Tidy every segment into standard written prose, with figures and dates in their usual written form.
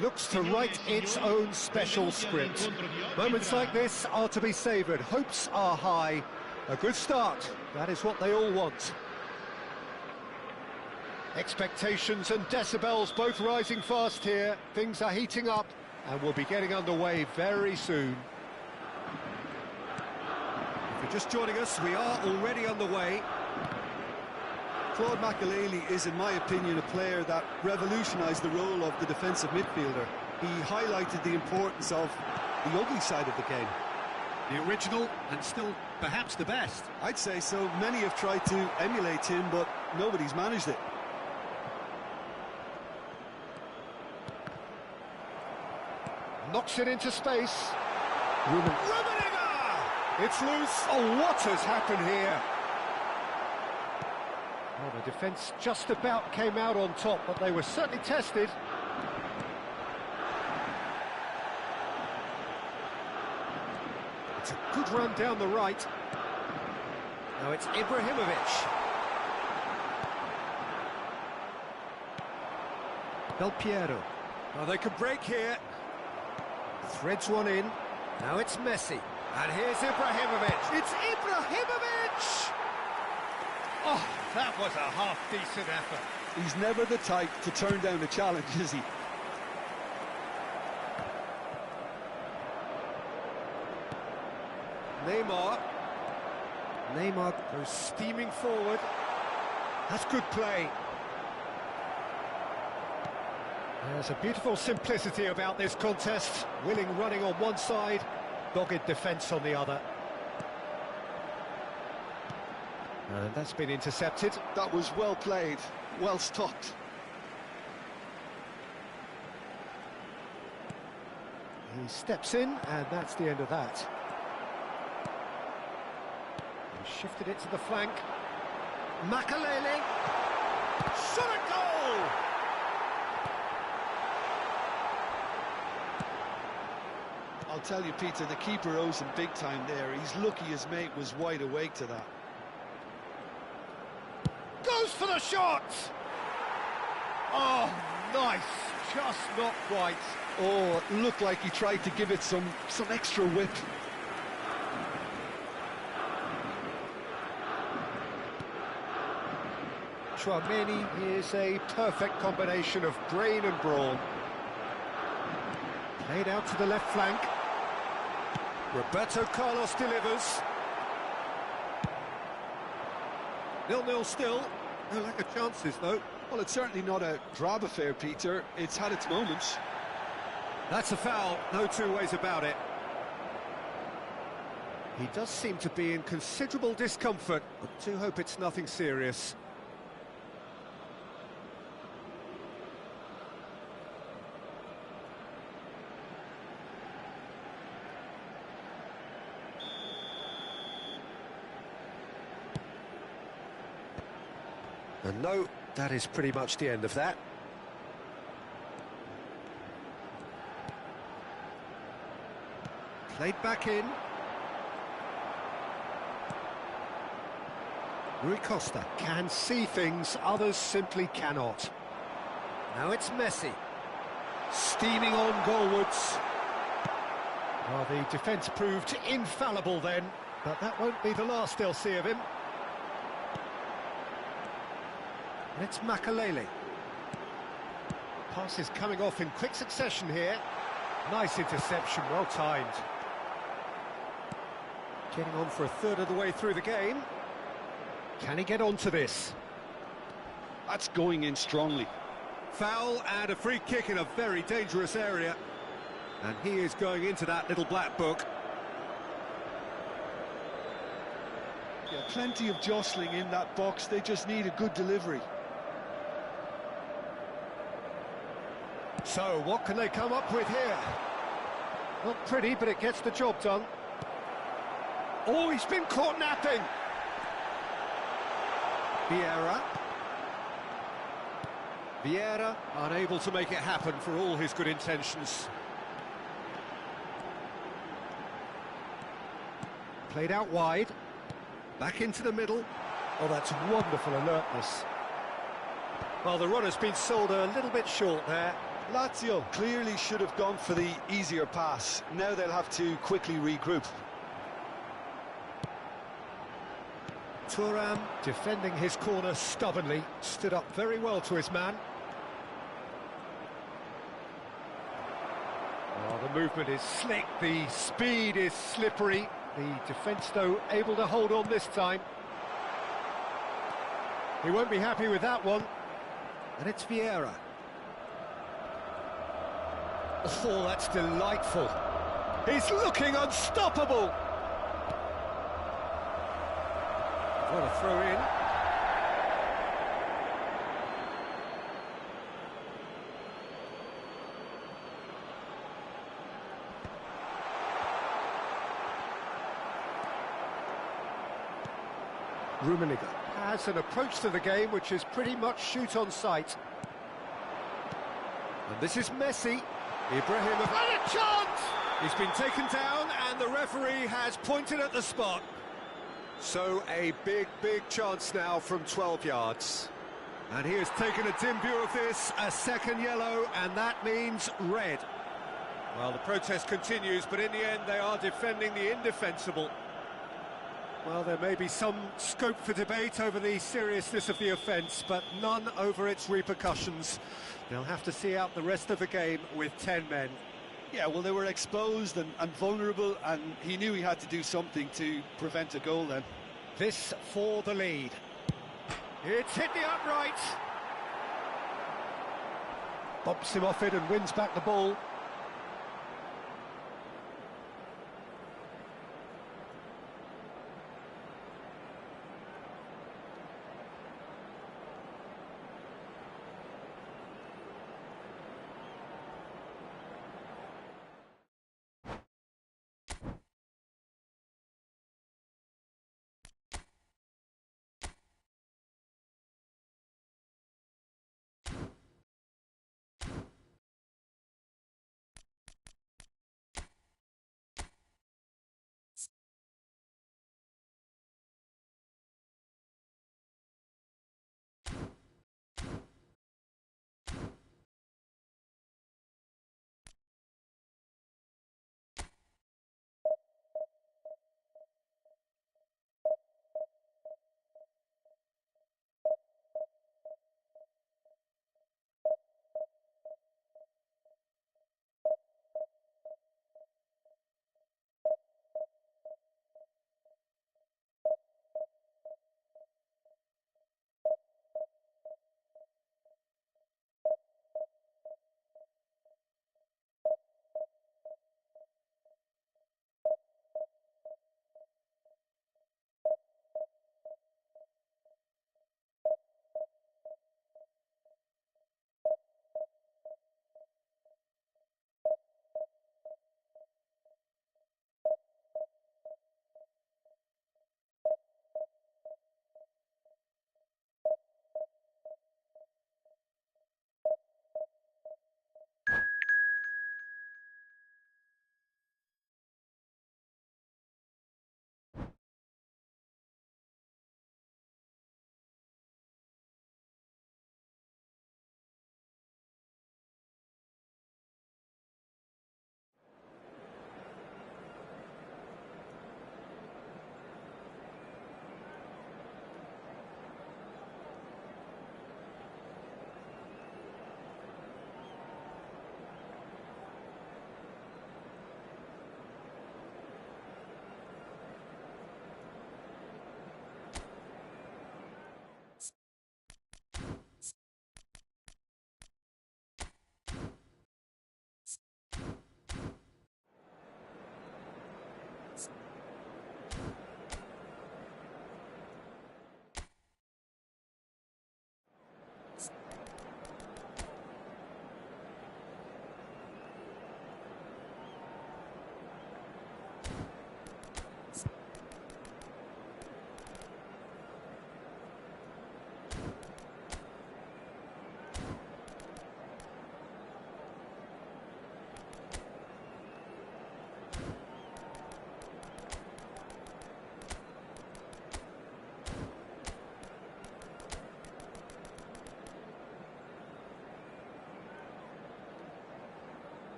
looks to write its own special script. Moments like this are to be savoured. Hopes are high. A good start. That is what they all want. Expectations and decibels both rising fast here. Things are heating up and we'll be getting underway very soon. If you're just joining us, we are already underway. Claude Makelele is, in my opinion, a player that revolutionised the role of the defensive midfielder. He highlighted the importance of the ugly side of the game. The original and still perhaps the best. I'd say so. Many have tried to emulate him, but nobody's managed it. Knocks it into space. Rummenigge! It's loose. Oh, what has happened here? Well, the defence just about came out on top, but they were certainly tested. It's a good run down the right. Now it's Ibrahimovic. Del Piero. Oh, they could break here. Threads one in. Now it's Messi. And here's Ibrahimovic. It's Ibrahimovic! Oh, that was a half-decent effort. He's never the type to turn down a challenge, is he? Neymar goes steaming forward. That's good play. There's a beautiful simplicity about this contest. Willing running on one side, dogged defence on the other. And that's been intercepted. That was well played, well stopped. He steps in, and that's the end of that. He shifted it to the flank. Makelele! Shot a goal! I'll tell you, Peter, the keeper owes him big time there. He's lucky his mate was wide awake to that. Goes for the shot! Oh, nice, just not quite. Oh, it looked like he tried to give it some extra whip. Chouameni is a perfect combination of brain and brawn. Played out to the left flank. Roberto Carlos delivers. 0-0 still. No lack of chances, though. Well, it's certainly not a drab affair, Peter. It's had its moments. That's a foul, no two ways about it. He does seem to be in considerable discomfort, but do hope it's nothing serious. And no, that is pretty much the end of that. Played back in. Rui Costa can see things others simply cannot. Now it's Messi. Steaming on goalwards. Well, the defence proved infallible then, but that won't be the last they'll see of him. It's Makelele. Pass is coming off in quick succession here. Nice interception, well timed. Getting on for a third of the way through the game. Can he get onto this? That's going in strongly. Foul and a free kick in a very dangerous area. And he is going into that little black book. Yeah, plenty of jostling in that box. They just need a good delivery. So, what can they come up with here? Not pretty, but it gets the job done. Oh, he's been caught napping! Vieira, unable to make it happen for all his good intentions. Played out wide. Back into the middle. Oh, that's wonderful alertness. Well, the run has been sold a little bit short there. Lazio clearly should have gone for the easier pass. Now they'll have to quickly regroup. Thuram defending his corner stubbornly, stood up very well to his man. Oh, the movement is slick, the speed is slippery. The defence, though, able to hold on this time. He won't be happy with that one. And it's Vieira. Oh, that's delightful. He's looking unstoppable. What a throw in. Rummenigge has an approach to the game which is pretty much shoot on sight. And this is Messi. Ibrahimovic. And a chance! He's been taken down and the referee has pointed at the spot. So a big chance now from 12 yards. And he has taken a dim view of this, a second yellow, and that means red. Well, the protest continues, but in the end they are defending the indefensible. Well, there may be some scope for debate over the seriousness of the offence, but none over its repercussions. They'll have to see out the rest of the game with 10 men. Yeah, well, they were exposed and vulnerable, and he knew he had to do something to prevent a goal then. This for the lead. It's hit the upright. Bumps him off it and wins back the ball.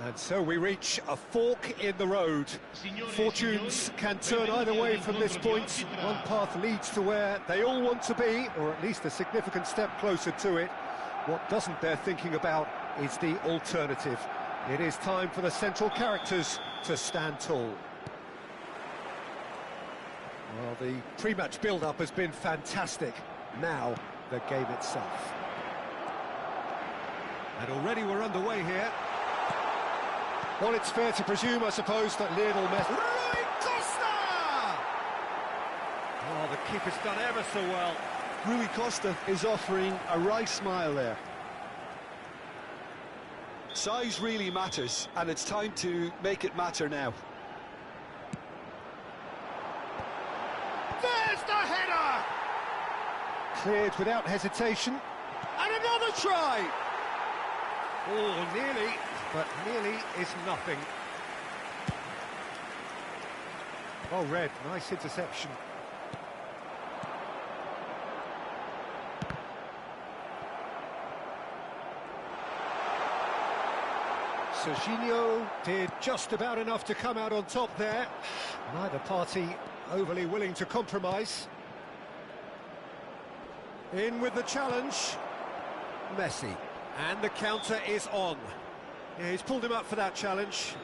And so we reach a fork in the road. Fortunes can turn either way from this point. One path leads to where they all want to be, or at least a significant step closer to it. What doesn't bear thinking about is the alternative. It is time for the central characters to stand tall. Well, the pre-match build-up has been fantastic. Now, the game itself. And already we're underway here. Well, it's fair to presume, I suppose, that Lionel Messi... Rui Costa! Oh, the keeper's done ever so well. Rui Costa is offering a wry smile there. Size really matters, and it's time to make it matter now. There's the header! Cleared without hesitation. And another try! Oh, nearly, but nearly is nothing. Well read, nice interception. Serginho did just about enough to come out on top there. Neither party overly willing to compromise. In with the challenge. Messi. And the counter is on. Yeah, he's pulled him up for that challenge.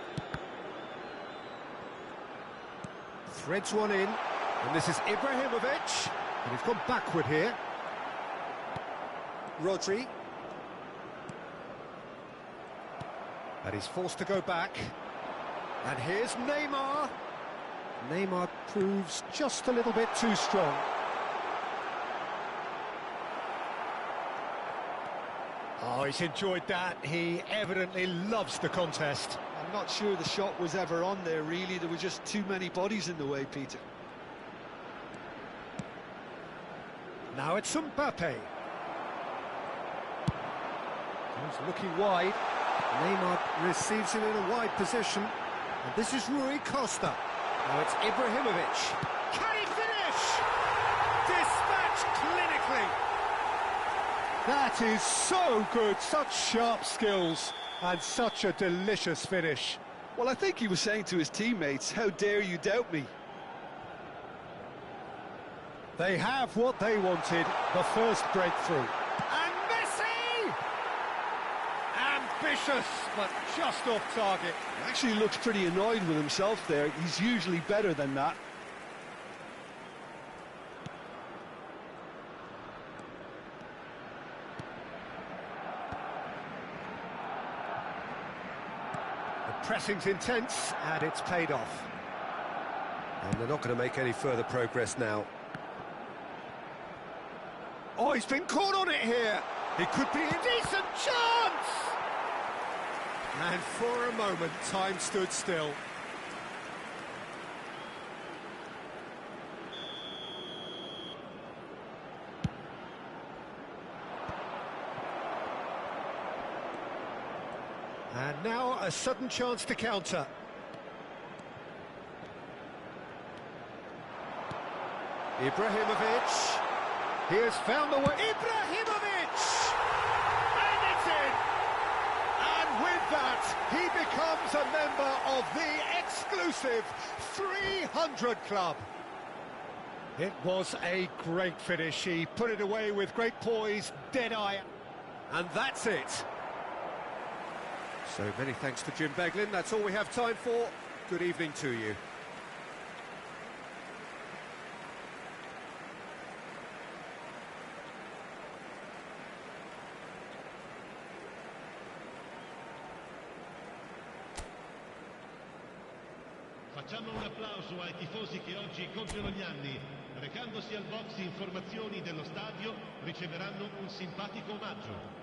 Threads one in. And this is Ibrahimovic. And he's gone backward here. Rodri. And he's forced to go back. And here's Neymar. Neymar proves just a little bit too strong. Oh, he's enjoyed that. He evidently loves the contest. I'm not sure the shot was ever on there, really. There were just too many bodies in the way, Peter. Now it's Mbappe. He's looking wide. Neymar receives him in a wide position. And this is Rui Costa. Now it's Ibrahimovic. Can he finish? Dispatched clinically. That is so good, such sharp skills, and such a delicious finish. Well, I think he was saying to his teammates, how dare you doubt me? They have what they wanted, the first breakthrough. And Messi! Ambitious, but just off target. He actually looks pretty annoyed with himself there. He's usually better than that. Pressing's intense, and it's paid off. And they're not going to make any further progress now. Oh, he's been caught on it here. It could be a decent chance! And for a moment, time stood still. And now a sudden chance to counter. Ibrahimovic. He has found the way. Ibrahimovic! And it's in! And with that, he becomes a member of the exclusive 300 Club. It was a great finish. He put it away with great poise, dead eye. And that's it. So many thanks to Jim Beglin. That's all we have time for. Good evening to you. Facciamo un applauso ai tifosi che oggi compiono gli anni. Recandosi al box informazioni dello stadio, riceveranno un simpatico omaggio.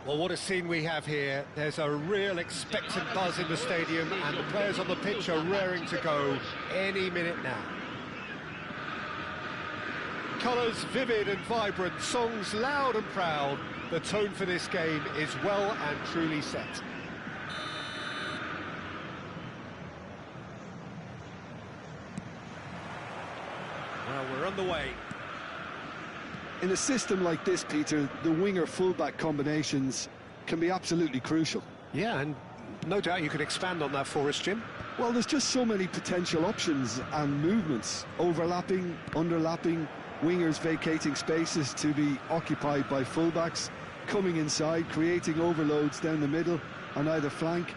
Well, what a scene we have here. There's a real expectant buzz in the stadium, and the players on the pitch are raring to go any minute now. Colours vivid and vibrant, songs loud and proud. The tone for this game is well and truly set. Well, we're on the way. In a system like this, Peter, the winger-fullback combinations can be absolutely crucial. Yeah, and no doubt you could expand on that for us, Jim. Well, there's just so many potential options and movements, overlapping, underlapping, wingers vacating spaces to be occupied by fullbacks, coming inside, creating overloads down the middle on either flank.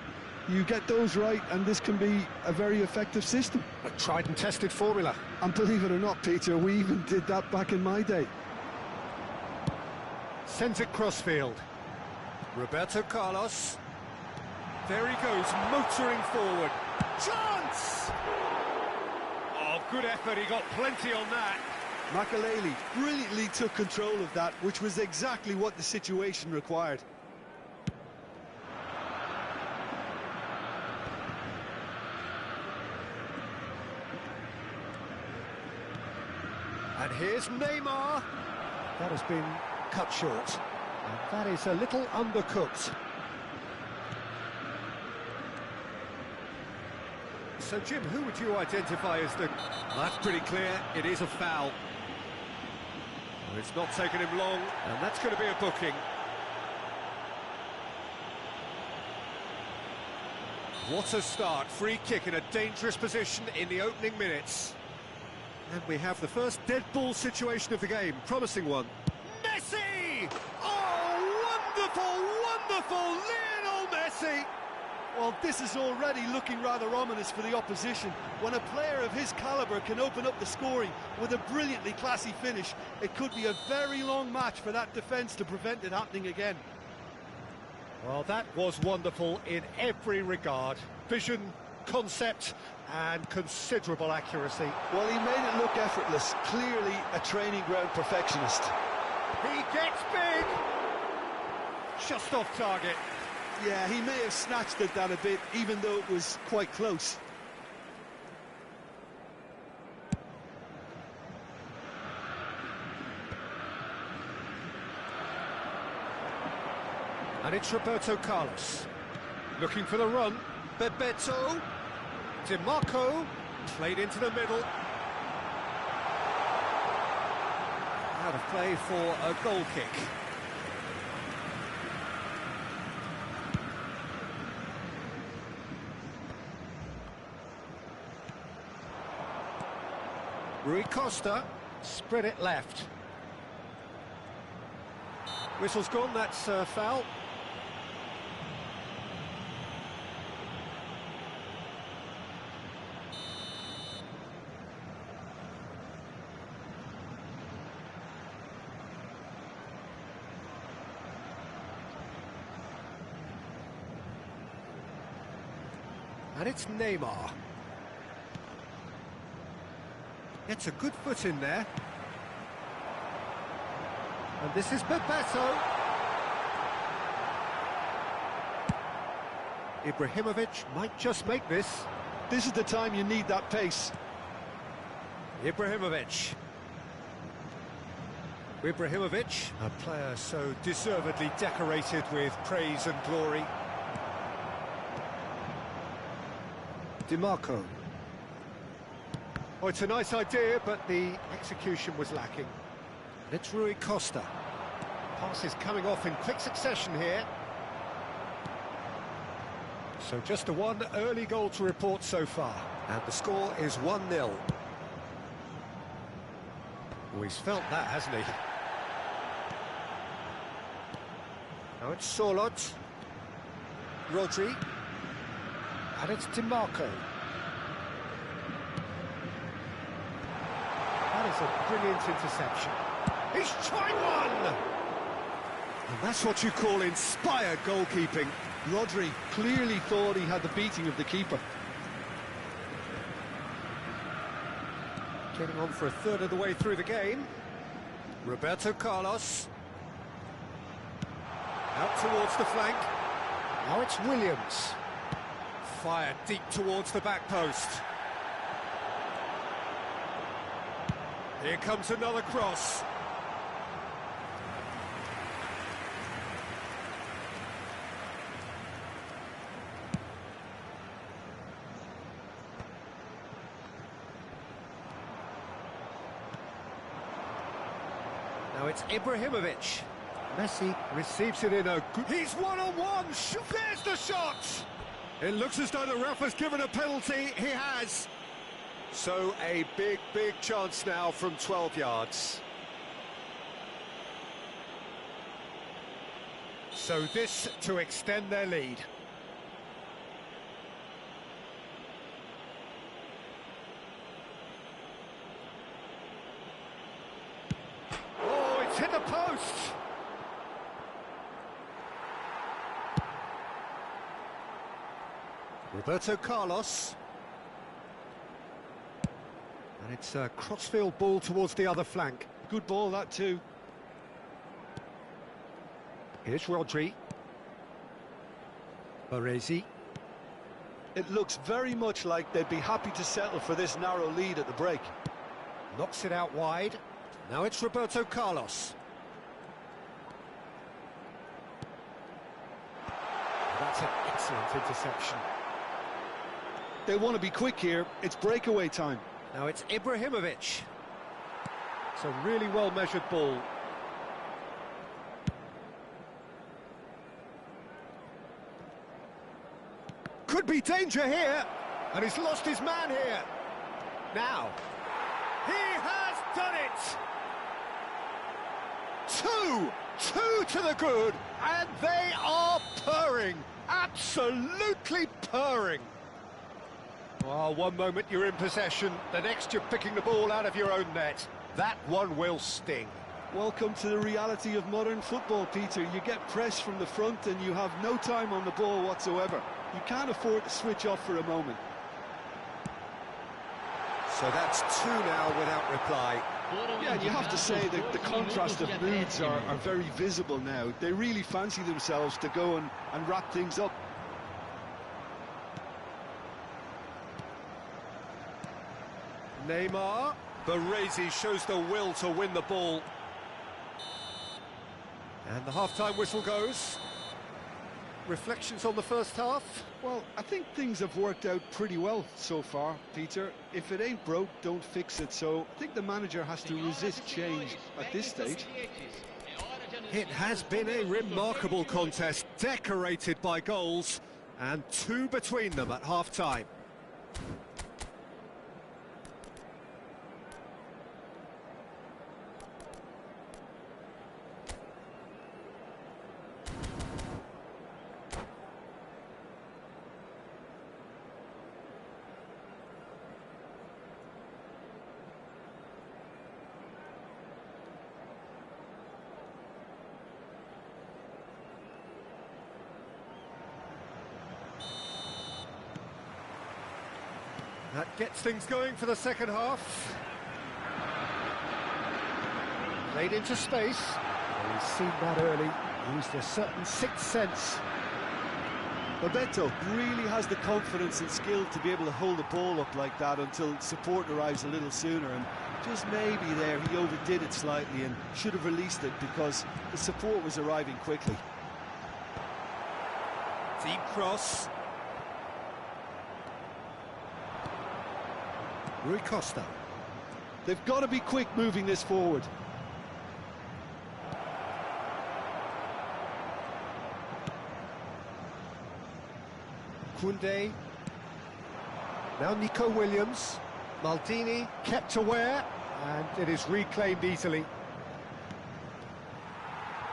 You get those right, and this can be a very effective system. A tried and tested formula. And believe it or not, Peter, we even did that back in my day. Sends it crossfield. Roberto Carlos. There he goes, motoring forward. Chance! Oh, good effort, he got plenty on that. Makelele brilliantly took control of that, which was exactly what the situation required. And here's Neymar. That has been cut short. And that is a little undercooked. So, Jim, who would you identify as the... That's pretty clear, it is a foul. It's not taken him long, and that's going to be a booking. What a start, free kick in a dangerous position in the opening minutes. And we have the first dead ball situation of the game, promising one. Messi! Oh, wonderful, wonderful, Lionel Messi! Well, this is already looking rather ominous for the opposition. When a player of his calibre can open up the scoring with a brilliantly classy finish, it could be a very long match for that defence to prevent it happening again. Well, that was wonderful in every regard. Vision, concept, and considerable accuracy. Well, he made it look effortless. Clearly a training ground perfectionist. He gets big! Just off target. Yeah, he may have snatched at that a bit, even though it was quite close. And it's Roberto Carlos. Looking for the run. Bebeto. DiMarco. Played into the middle. Out of play for a goal kick. Rui Costa, spread it left. Whistle's gone, that's a foul. And it's Neymar. Gets a good foot in there. And this is Bebeto. Ibrahimovic might just make this. This is the time you need that pace. Ibrahimovic. Ibrahimovic, a player so deservedly decorated with praise and glory. DiMarco. Oh, it's a nice idea, but the execution was lacking. It's Rui Costa. Passes coming off in quick succession here. So just a one early goal to report so far. And the score is 1-0. Oh, he's felt that, hasn't he? Now it's Sorloth. Rodri. And it's DiMarco. That is a brilliant interception. He's tried one! And that's what you call inspired goalkeeping. Rodri clearly thought he had the beating of the keeper. Getting on for a third of the way through the game. Roberto Carlos. Out towards the flank. Now it's Williams. Fired deep towards the back post. Here comes another cross. Now it's Ibrahimovic. Messi receives it in a good... He's one-on-one! There's the shot! It looks as though the ref has given a penalty. He has. So a big, big chance now from 12 yards. So this to extend their lead. Oh, it's hit the post! Roberto Carlos. And it's a crossfield ball towards the other flank. Good ball, that too. Here's Rodri. Baresi. It looks very much like they'd be happy to settle for this narrow lead at the break. Knocks it out wide. Now it's Roberto Carlos. That's an excellent interception. They want to be quick here. It's breakaway time. Now it's Ibrahimovic. It's a really well-measured ball. Could be danger here, and he's lost his man here. Now, he has done it! Two to the good, and they are purring, absolutely purring. Oh, one moment you're in possession, the next you're picking the ball out of your own net. That one will sting. Welcome to the reality of modern football, Peter. You get pressed from the front and you have no time on the ball whatsoever. You can't afford to switch off for a moment. So that's two now without reply. Yeah, and you have to say that the contrast of moods are very visible now. They really fancy themselves to go and wrap things up. Neymar. Baresi shows the will to win the ball. And the half-time whistle goes. Reflections on the first half? Well, I think things have worked out pretty well so far, Peter. If it ain't broke, don't fix it. So I think the manager has to resist change at this stage. It has been a remarkable contest, decorated by goals, and two between them at half-time. That gets things going for the second half. Played into space. Well, he's seen that early. Used a certain sixth sense. Bebeto really has the confidence and skill to be able to hold the ball up like that until support arrives a little sooner, and just maybe there he overdid it slightly and should have released it because the support was arriving quickly. Deep cross. Rui Costa. They've got to be quick moving this forward. Koundé. Now Nico Williams. Maldini kept aware, and it is reclaimed easily.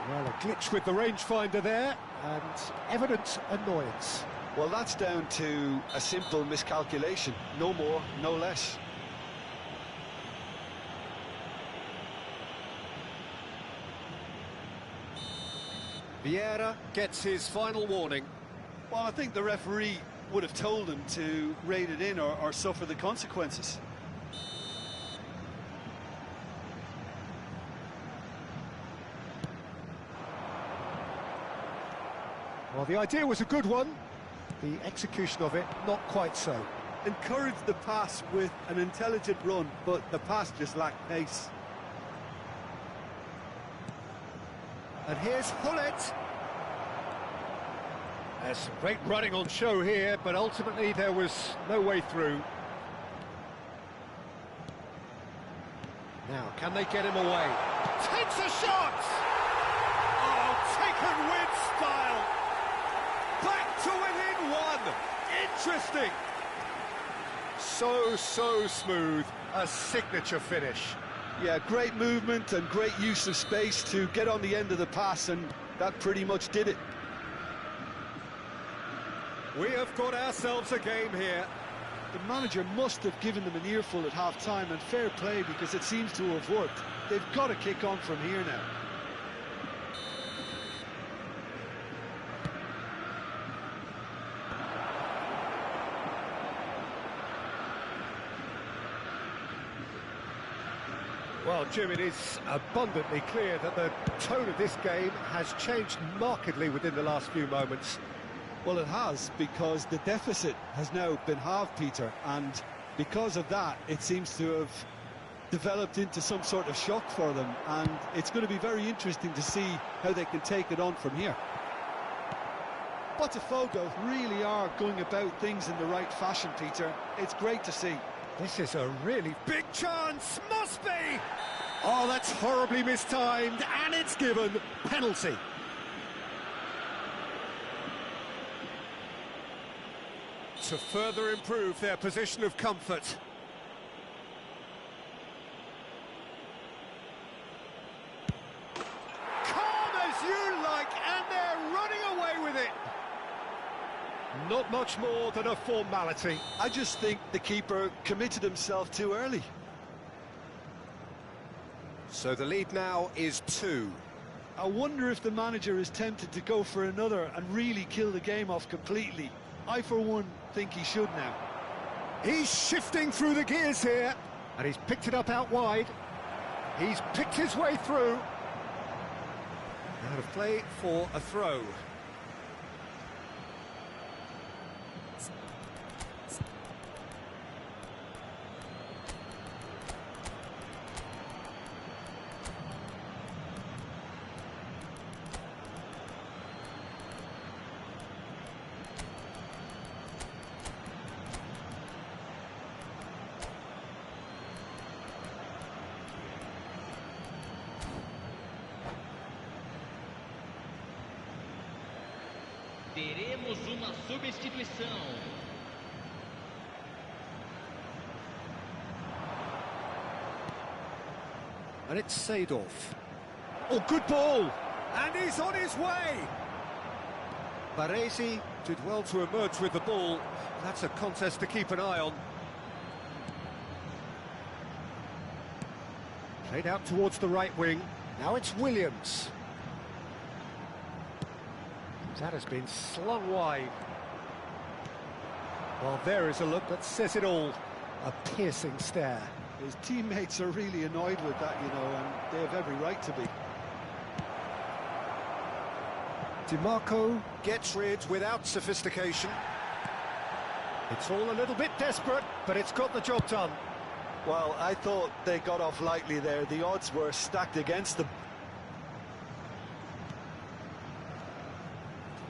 Well, a glitch with the rangefinder there, and evident annoyance. Well, that's down to a simple miscalculation. No more, no less. Vieira gets his final warning. Well, I think the referee would have told him to rein it in or suffer the consequences. Well, the idea was a good one. The execution of it, not quite so. Encouraged the pass with an intelligent run, but the pass just lacked pace. And here's Hullet. There's some great running on show here, but ultimately there was no way through. Now, can they get him away? Takes a shot! Oh, taken with style! Back to within one! Interesting! So smooth, a signature finish. Yeah, great movement and great use of space to get on the end of the pass, and that pretty much did it. We have got ourselves a game here. The manager must have given them an earful at half-time, and fair play, because it seems to have worked. They've got to kick on from here now. Well, Jim, it is abundantly clear that the tone of this game has changed markedly within the last few moments. Well, it has, because the deficit has now been halved, Peter, and because of that, it seems to have developed into some sort of shock for them, and it's going to be very interesting to see how they can take it on from here. Botafogo really are going about things in the right fashion, Peter. It's great to see. This is a really big chance, must be! Oh, that's horribly mistimed, and it's given penalty. To further improve their position of comfort. Calm as you like, and they're running away with it. Not much more than a formality. I just think the keeper committed himself too early. So the lead now is 2. I wonder if the manager is tempted to go for another and really kill the game off completely. I, for one, think he should now. He's shifting through the gears here, and he's picked it up out wide. He's picked his way through. Out of play for a throw. Teremos uma substituição. And it's Seedorf. Oh, good ball! And he's on his way! Baresi did well to emerge with the ball. That's a contest to keep an eye on. Played out towards the right wing. Now it's Williams. That has been slung wide. Well, there is a look that says it all. A piercing stare. His teammates are really annoyed with that, you know, and they have every right to be. DiMarco gets rid without sophistication. It's all a little bit desperate, but it's got the job done. Well, I thought they got off lightly there. The odds were stacked against them.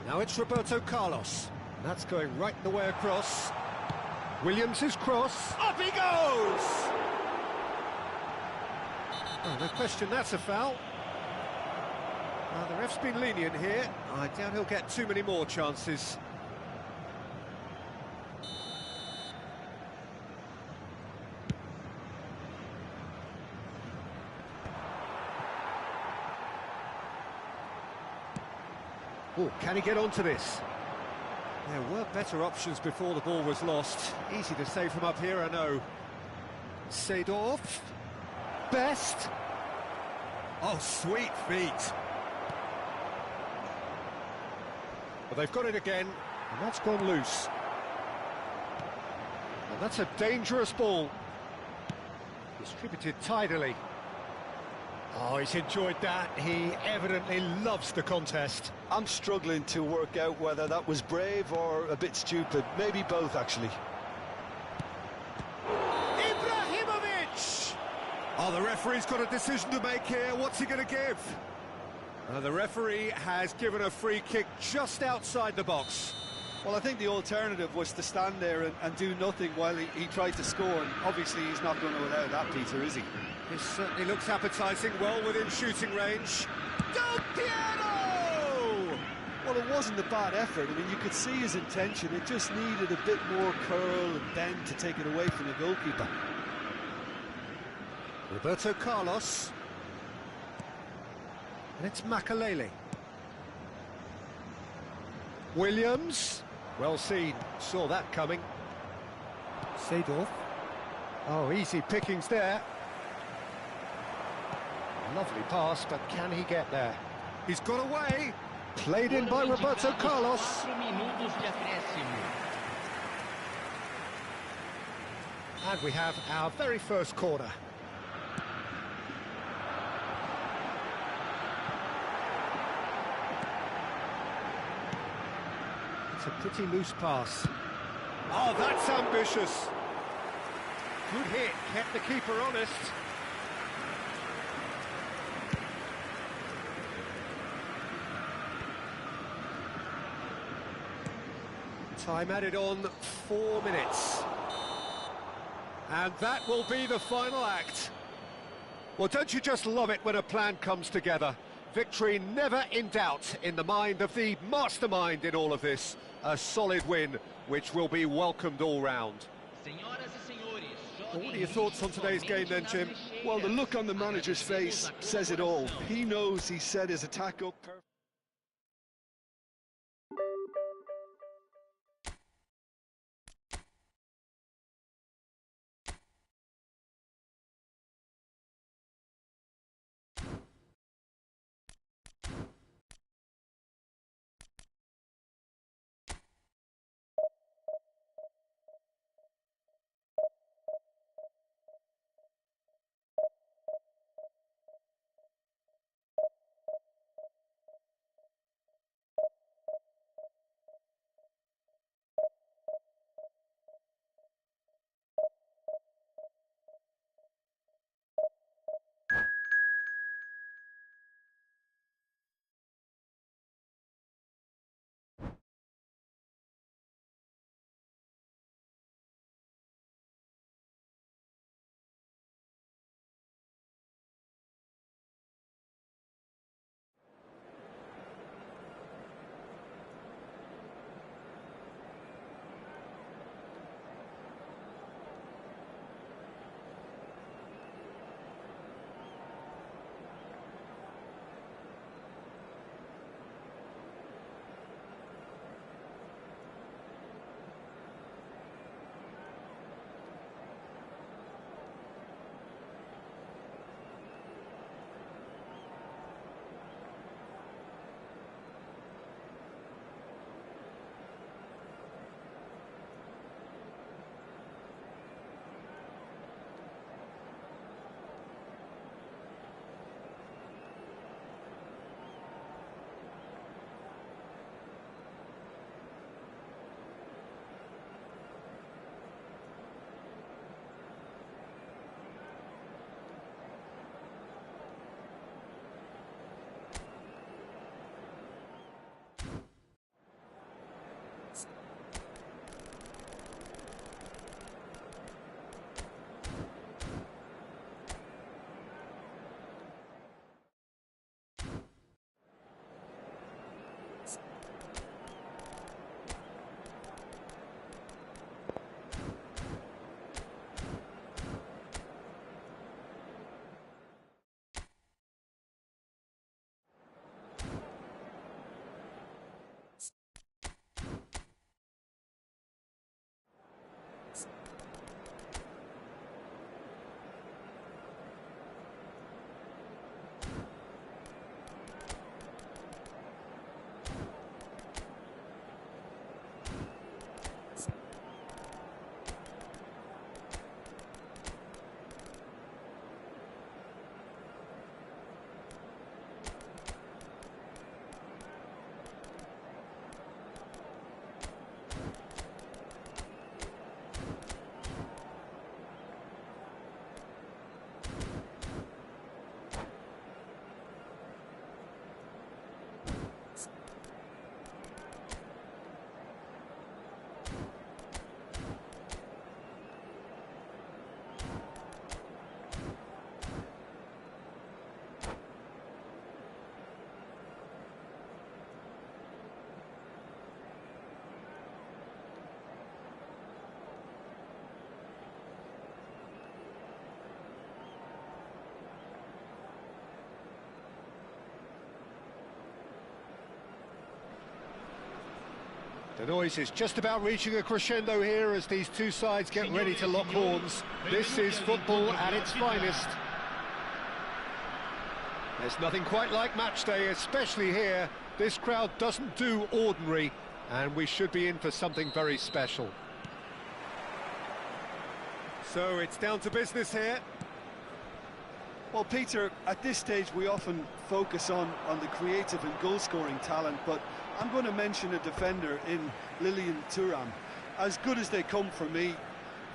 Now it's Roberto Carlos. That's going right the way across. Williams' cross. Up he goes! Oh, no question that's a foul. The ref's been lenient here. I doubt he'll get too many more chances. Oh, can he get onto this? There were better options before the ball was lost. Easy to say from up here, I know. Seedorf. Best. Oh, sweet feet. Well, they've got it again, and that's gone loose. And that's a dangerous ball. Distributed tidily. Oh, he's enjoyed that. He evidently loves the contest. I'm struggling to work out whether that was brave or a bit stupid. Maybe both, actually. Ibrahimovic! Oh, the referee's got a decision to make here. What's he going to give? The referee has given a free kick just outside the box. Well, I think the alternative was to stand there and do nothing while he tried to score, and obviously he's not going to allow that, Peter, is he? This certainly looks appetising, well within shooting range. Del Piero! Well, it wasn't a bad effort. I mean, you could see his intention. It just needed a bit more curl and bend to take it away from the goalkeeper. Roberto Carlos. And it's Makalele. Williams. Well seen. Saw that coming. Seedorf. Oh, easy pickings there. Lovely pass, but can he get there? He's got away. Played in by Roberto Carlos. And we have our very first corner. It's a pretty loose pass. Oh, that's ambitious. Good hit, kept the keeper honest. Time added on 4 minutes. And that will be the final act. Well, don't you just love it when a plan comes together? Victory never in doubt in the mind of the mastermind in all of this. A solid win, which will be welcomed all round. Well, what are your thoughts on today's game then, Jim? Well, the look on the manager's face says it all. He knows he set his attack up perfectly. The noise is just about reaching a crescendo here as these two sides get ready to lock horns. This is football at its finest. There's nothing quite like match day, especially here. This crowd doesn't do ordinary, and we should be in for something very special. So it's down to business here. Well, Peter, at this stage we often focus on the creative and goal-scoring talent, but I'm going to mention a defender in Lilian Thuram. As good as they come for me,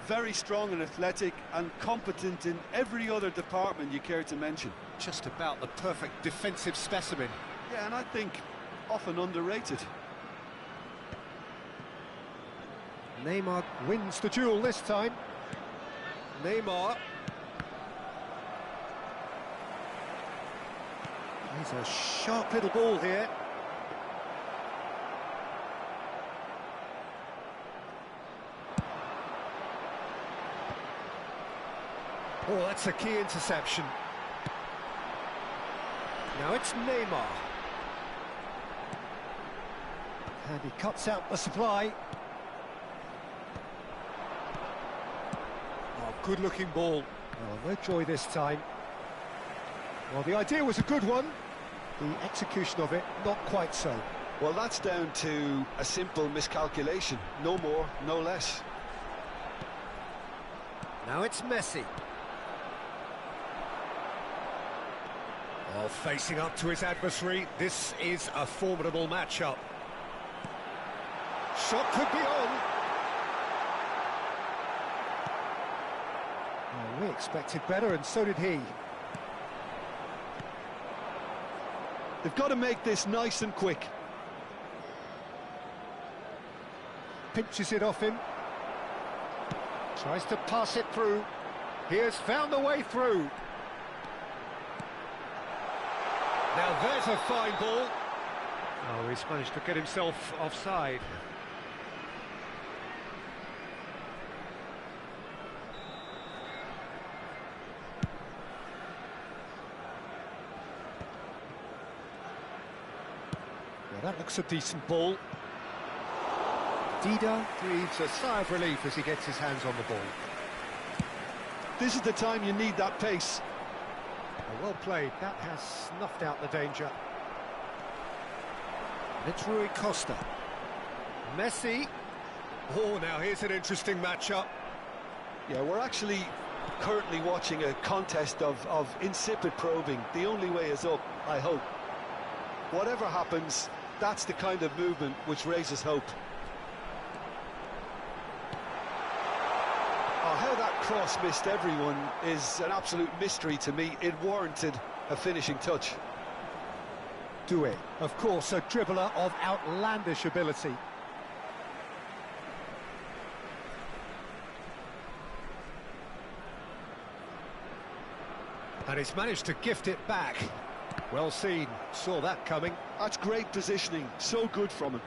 very strong and athletic and competent in every other department you care to mention. Just about the perfect defensive specimen. Yeah, and I think often underrated. Neymar wins the duel this time. Neymar. He's a sharp little ball here. Oh, that's a key interception. Now it's Neymar. And he cuts out the supply. Oh, good-looking ball. Oh, no joy this time. Well, the idea was a good one. The execution of it, not quite so. Well, that's down to a simple miscalculation. No more, no less. Now it's Messi. Oh, facing up to his adversary. This is a formidable matchup. Shot could be on. Oh, we expected better, and so did he. They've got to make this nice and quick. Pinches it off him. Tries to pass it through. He has found the way through. Now there's a fine ball. Oh, he's managed to get himself offside. Well, that looks a decent ball. Dida breathes a sigh of relief as he gets his hands on the ball. This is the time you need that pace. Well played, that has snuffed out the danger. It's Rui Costa. Messi. Oh, now here's an interesting matchup. Yeah, we're actually currently watching a contest of insipid probing. The only way is up, I hope. Whatever happens, that's the kind of movement which raises hope. How that cross missed everyone is an absolute mystery to me. It warranted a finishing touch. Do it. Of course, a dribbler of outlandish ability. And he's managed to gift it back. Well seen. Saw that coming. That's great positioning. So good from him.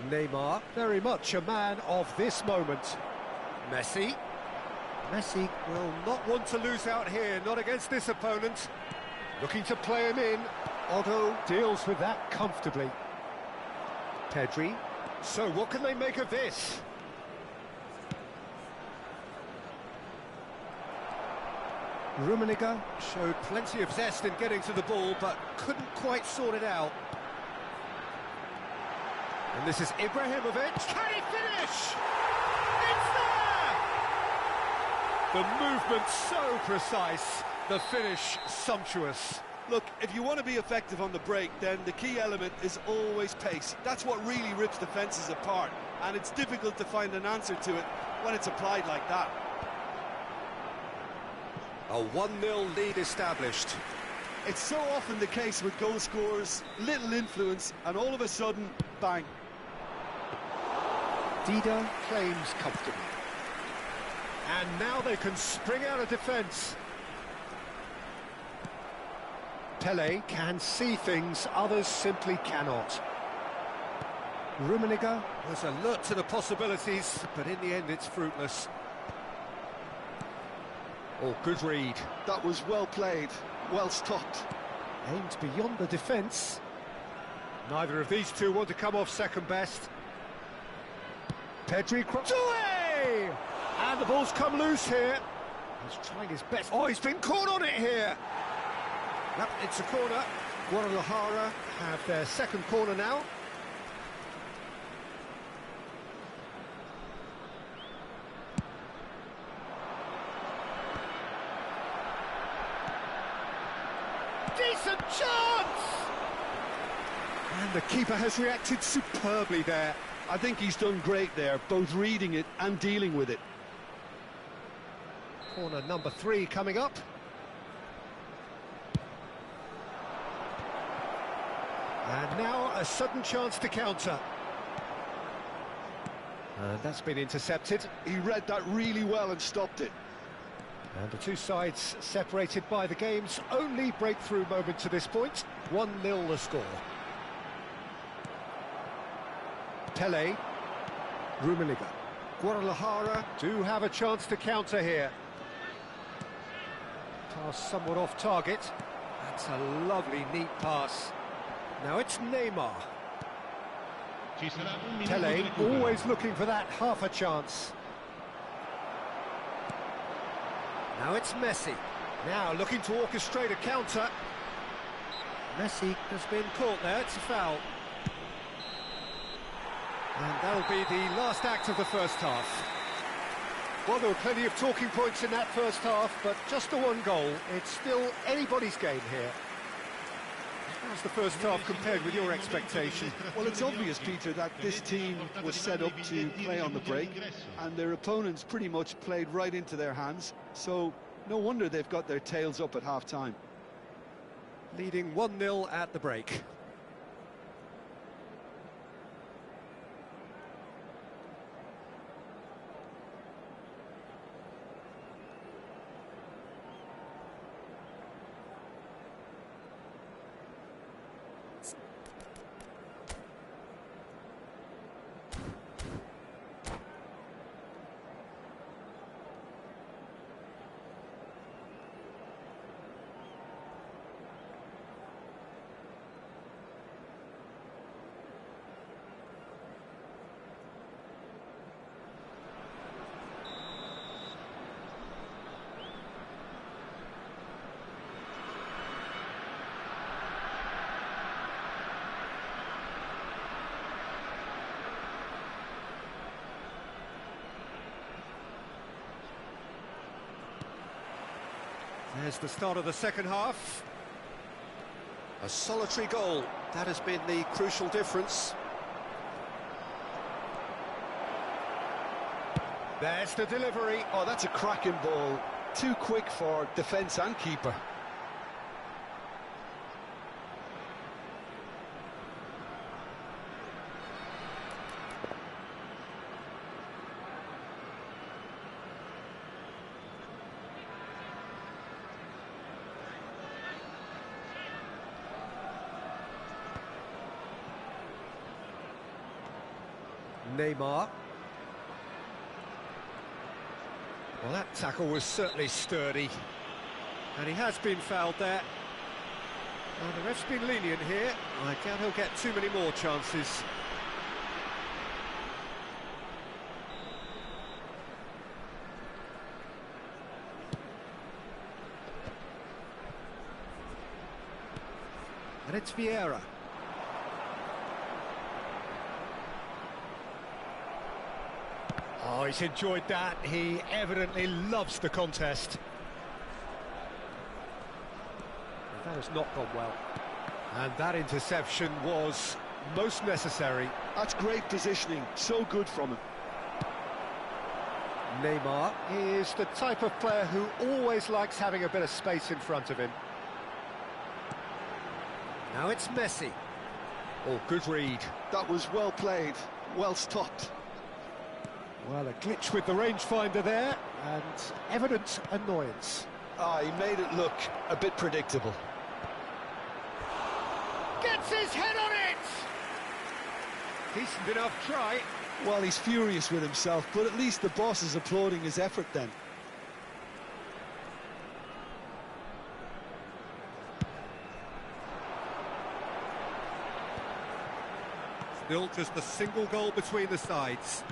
Neymar, very much a man of this moment. Messi. Messi will not want to lose out here, not against this opponent. Looking to play him in. Otto deals with that comfortably. Pedri. So what can they make of this? Rummenigge showed plenty of zest in getting to the ball, but couldn't quite sort it out. And this is Ibrahimovic. Can he finish? It's there! The movement so precise, the finish sumptuous. Look, if you want to be effective on the break, then the key element is always pace. That's what really rips defences apart, and it's difficult to find an answer to it when it's applied like that. A 1-0 lead established. It's so often the case with goal scorers, little influence, and all of a sudden, bang. Dida claims comfortably. And now they can spring out of defence. Pele can see things others simply cannot. Rummenigge was alert to the possibilities, but in the end it's fruitless. Oh, good read. That was well played, well stopped. Aimed beyond the defence. Neither of these two want to come off second best. Pedri cross away! And the ball's come loose here. He's trying his best. Oh, he's been caught on it here. Well, it's a corner. Guadalajara have their second corner now. Decent chance! And the keeper has reacted superbly there. I think he's done great there, both reading it and dealing with it. Corner number 3 coming up. And now a sudden chance to counter. And that's been intercepted. He read that really well and stopped it. And the two sides separated by the game's only breakthrough moment to this point. 1-0 the score. Pele. Rummenigge. Guadalajara do have a chance to counter here. Pass somewhat off target. That's a lovely, neat pass. Now it's Neymar. Pele always looking for that half a chance. Now it's Messi. Now looking to orchestrate a counter. Messi has been caught there, it's a foul. And that'll be the last act of the first half. Well, there were plenty of talking points in that first half, but just the one goal. It's still anybody's game here. How's the first half compared with your expectation? Well, it's obvious, Peter, that this team was set up to play on the break, and their opponents pretty much played right into their hands, so no wonder they've got their tails up at half-time. Leading 1-0 at the break. There's the start of the second half. A solitary goal, that has been the crucial difference. There's the delivery. Oh, that's a cracking ball. Too quick for defence and keeper. Neymar. Well, that tackle was certainly sturdy. And he has been fouled there. Well, the ref's been lenient here. I doubt he'll get too many more chances. And it's Vieira. Oh, he's enjoyed that. He evidently loves the contest. That has not gone well. And that interception was most necessary. That's great positioning, so good from him. Neymar is the type of player who always likes having a bit of space in front of him. Now it's Messi. Oh, good read. That was well played, well stopped. Well, a glitch with the rangefinder there, and evident annoyance. Ah, he made it look a bit predictable. Gets his head on it! Decent enough try. Well, he's furious with himself, but at least the boss is applauding his effort then. Still just a single goal between the sides.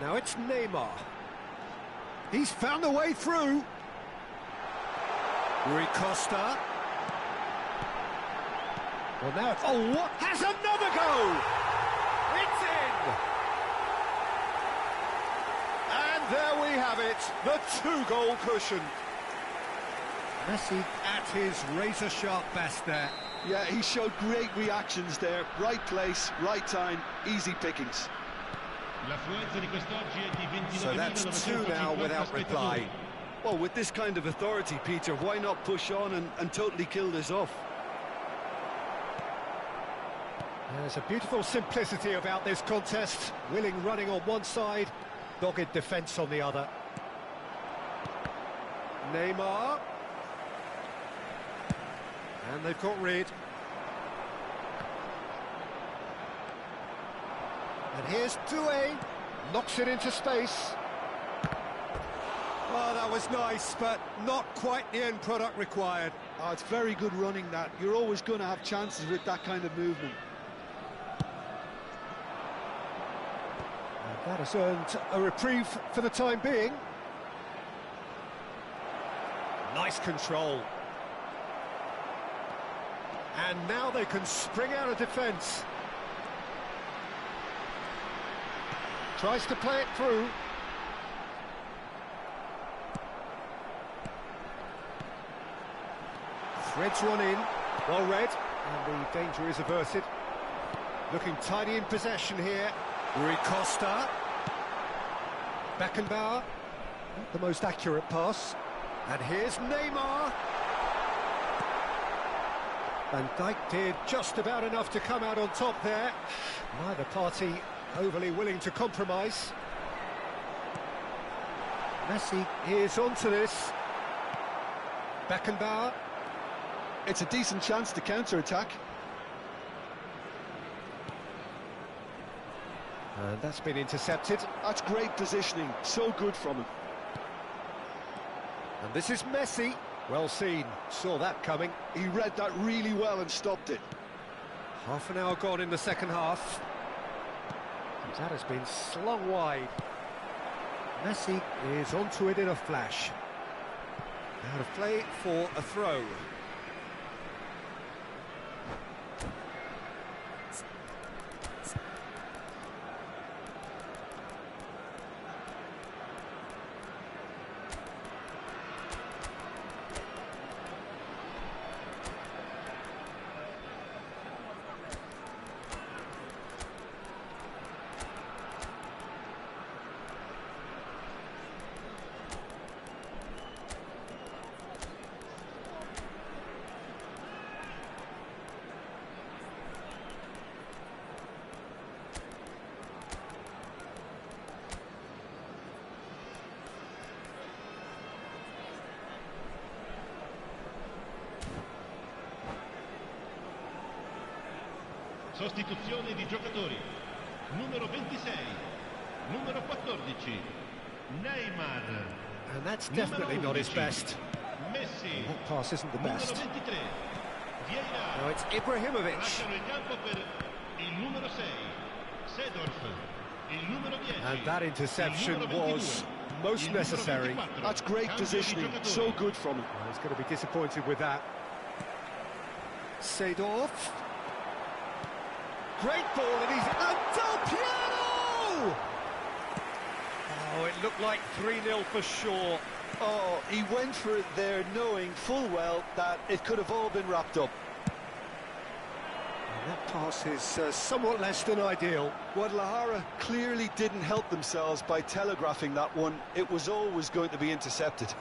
Now it's Neymar. He's found a way through. Rui Costa. Well, now it's... Oh, what? Has another go! It's in! And there we have it, the two-goal cushion. Messi at his razor-sharp best there. Yeah, he showed great reactions there. Right place, right time, easy pickings. L'affluenza di quest'oggi è di So that's 2 now without reply. Well, with this kind of authority, Peter, why not push on and totally kill this off? There's a beautiful simplicity about this contest. Willing running on one side, dogged defence on the other. Neymar. And they've got rid. And here's Doué. Knocks it into space. Oh, that was nice, but not quite the end product required. Oh, it's very good running, that. You're always going to have chances with that kind of movement. And that has earned a reprieve for the time being. Nice control. And now they can spring out of defence. Tries to play it through. Threads one in, well read, and the danger is averted. Looking tidy in possession here. Rui Costa. Beckenbauer. Not the most accurate pass. And here's Neymar. Van Dijk did just about enough to come out on top there. Neither party overly willing to compromise. Messi is onto this. Beckenbauer. It's a decent chance to counter-attack. And that's been intercepted. That's great positioning, so good from him. And this is Messi. Well seen, saw that coming. He read that really well and stopped it. Half an hour gone in the second half. And that has been slung wide. Messi is onto it in a flash. Out of play for a throw. Sostituzione di giocatori. Numero 26, numero 14, Neymar. And that's definitely not his best. Messi. That pass isn't the Numero best. 23, Vieira. Now it's Ibrahimovic. Lasciano il campo per il numero 6, Seedorf. Il numero 10. And that interception il numero 22, was most il numero necessary. 24. That's great Cambio di positioning, giocatori. so good from him. He's going to be disappointed with that. Seedorf. Great ball, and he's... And Del Piero! Oh, it looked like 3-0 for sure. Oh, he went for it there, knowing full well that it could have all been wrapped up. And that pass is somewhat less than ideal. Guadalajara clearly didn't help themselves by telegraphing that one. It was always going to be intercepted.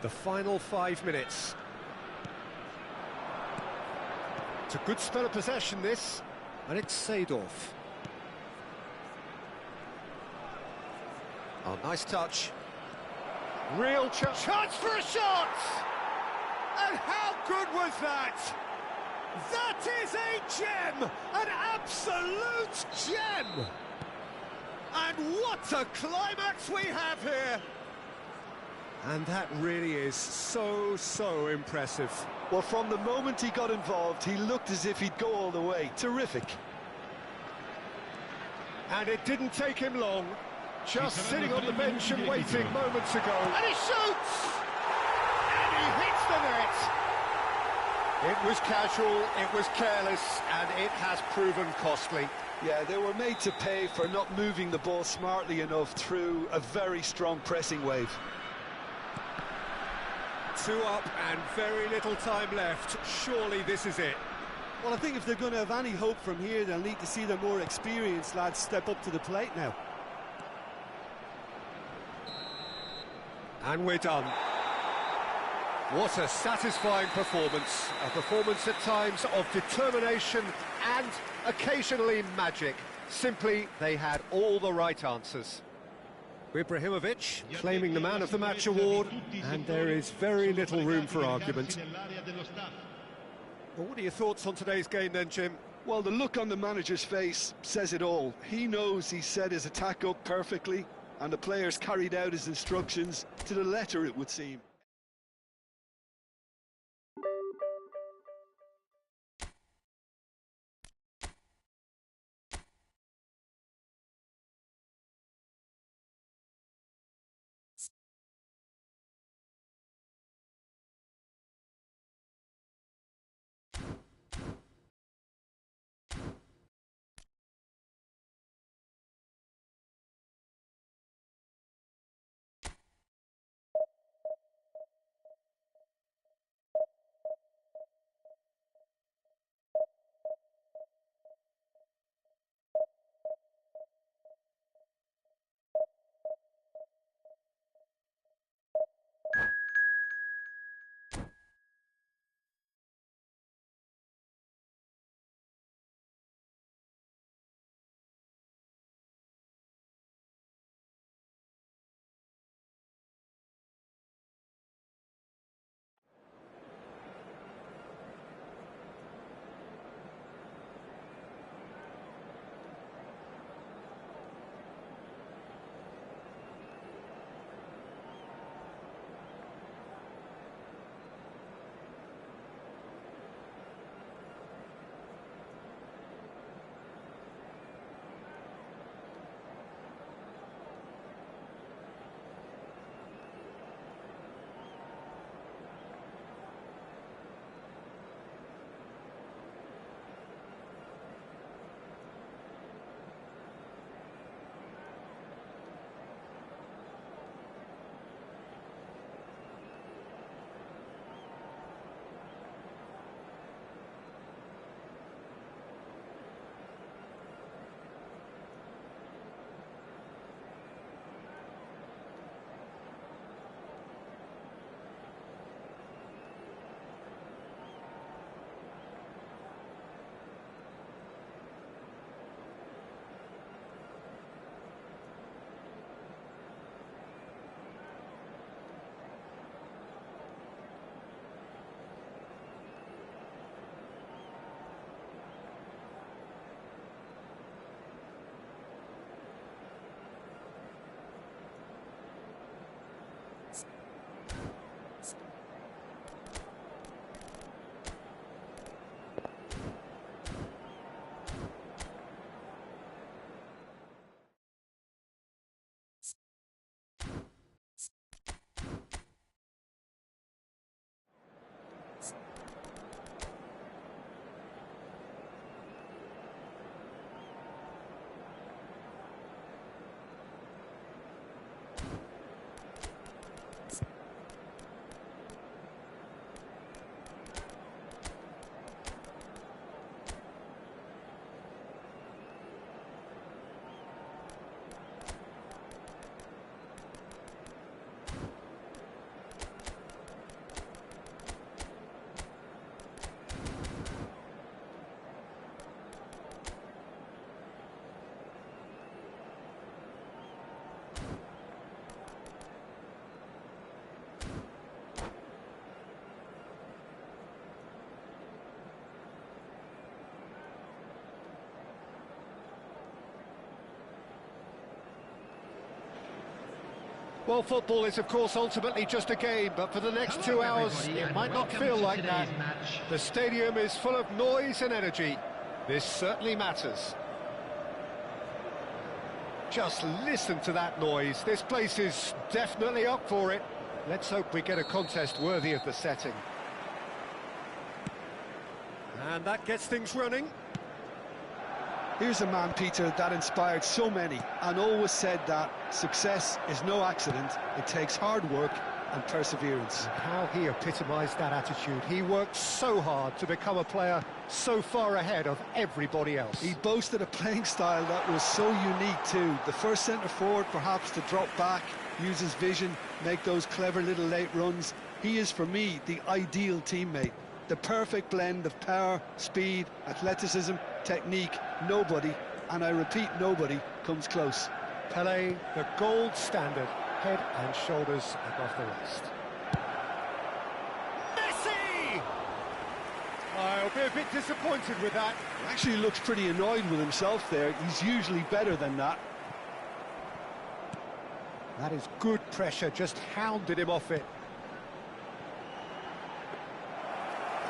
The final 5 minutes. It's a good spell of possession, this. And it's Seedorf. Oh, nice touch. Real chance for a shot! And how good was that? That is a gem! An absolute gem! And what a climax we have here! And that really is so impressive. Well, from the moment he got involved, he looked as if he'd go all the way. Terrific. And it didn't take him long. Just sitting on the bench and waiting moments ago. And he shoots! And he hits the net! It was casual, it was careless, and it has proven costly. Yeah, they were made to pay for not moving the ball smartly enough through a very strong pressing wave. 2 up and very little time left. Surely this is it. Well, I think if they're going to have any hope from here, they'll need to see their more experienced lads step up to the plate now. And we're done. What a satisfying performance. A performance at times of determination and occasionally magic. Simply, they had all the right answers. Ibrahimovic claiming the Man of the Match award, and there is very little room for argument. Well, what are your thoughts on today's game then, Jim? Well, the look on the manager's face says it all. He knows he set his attack up perfectly, and the players carried out his instructions to the letter, it would seem. Well, football is, of course, ultimately just a game, but for the next 2 hours, it might not feel like that. The stadium is full of noise and energy. This certainly matters. Just listen to that noise. This place is definitely up for it. Let's hope we get a contest worthy of the setting. And that gets things running. Here's a man, Peter, that inspired so many and always said that success is no accident. It takes hard work and perseverance. How he epitomised that attitude. He worked so hard to become a player so far ahead of everybody else. He boasted a playing style that was so unique too. The first centre-forward perhaps to drop back, use his vision, make those clever little late runs. He is, for me, the ideal teammate. The perfect blend of power, speed, athleticism, technique. Nobody, and I repeat, nobody, comes close. Pelé, the gold standard, head and shoulders above the rest. Messi! I'll be a bit disappointed with that. He actually looks pretty annoyed with himself there. He's usually better than that. That is good pressure, just hounded him off it.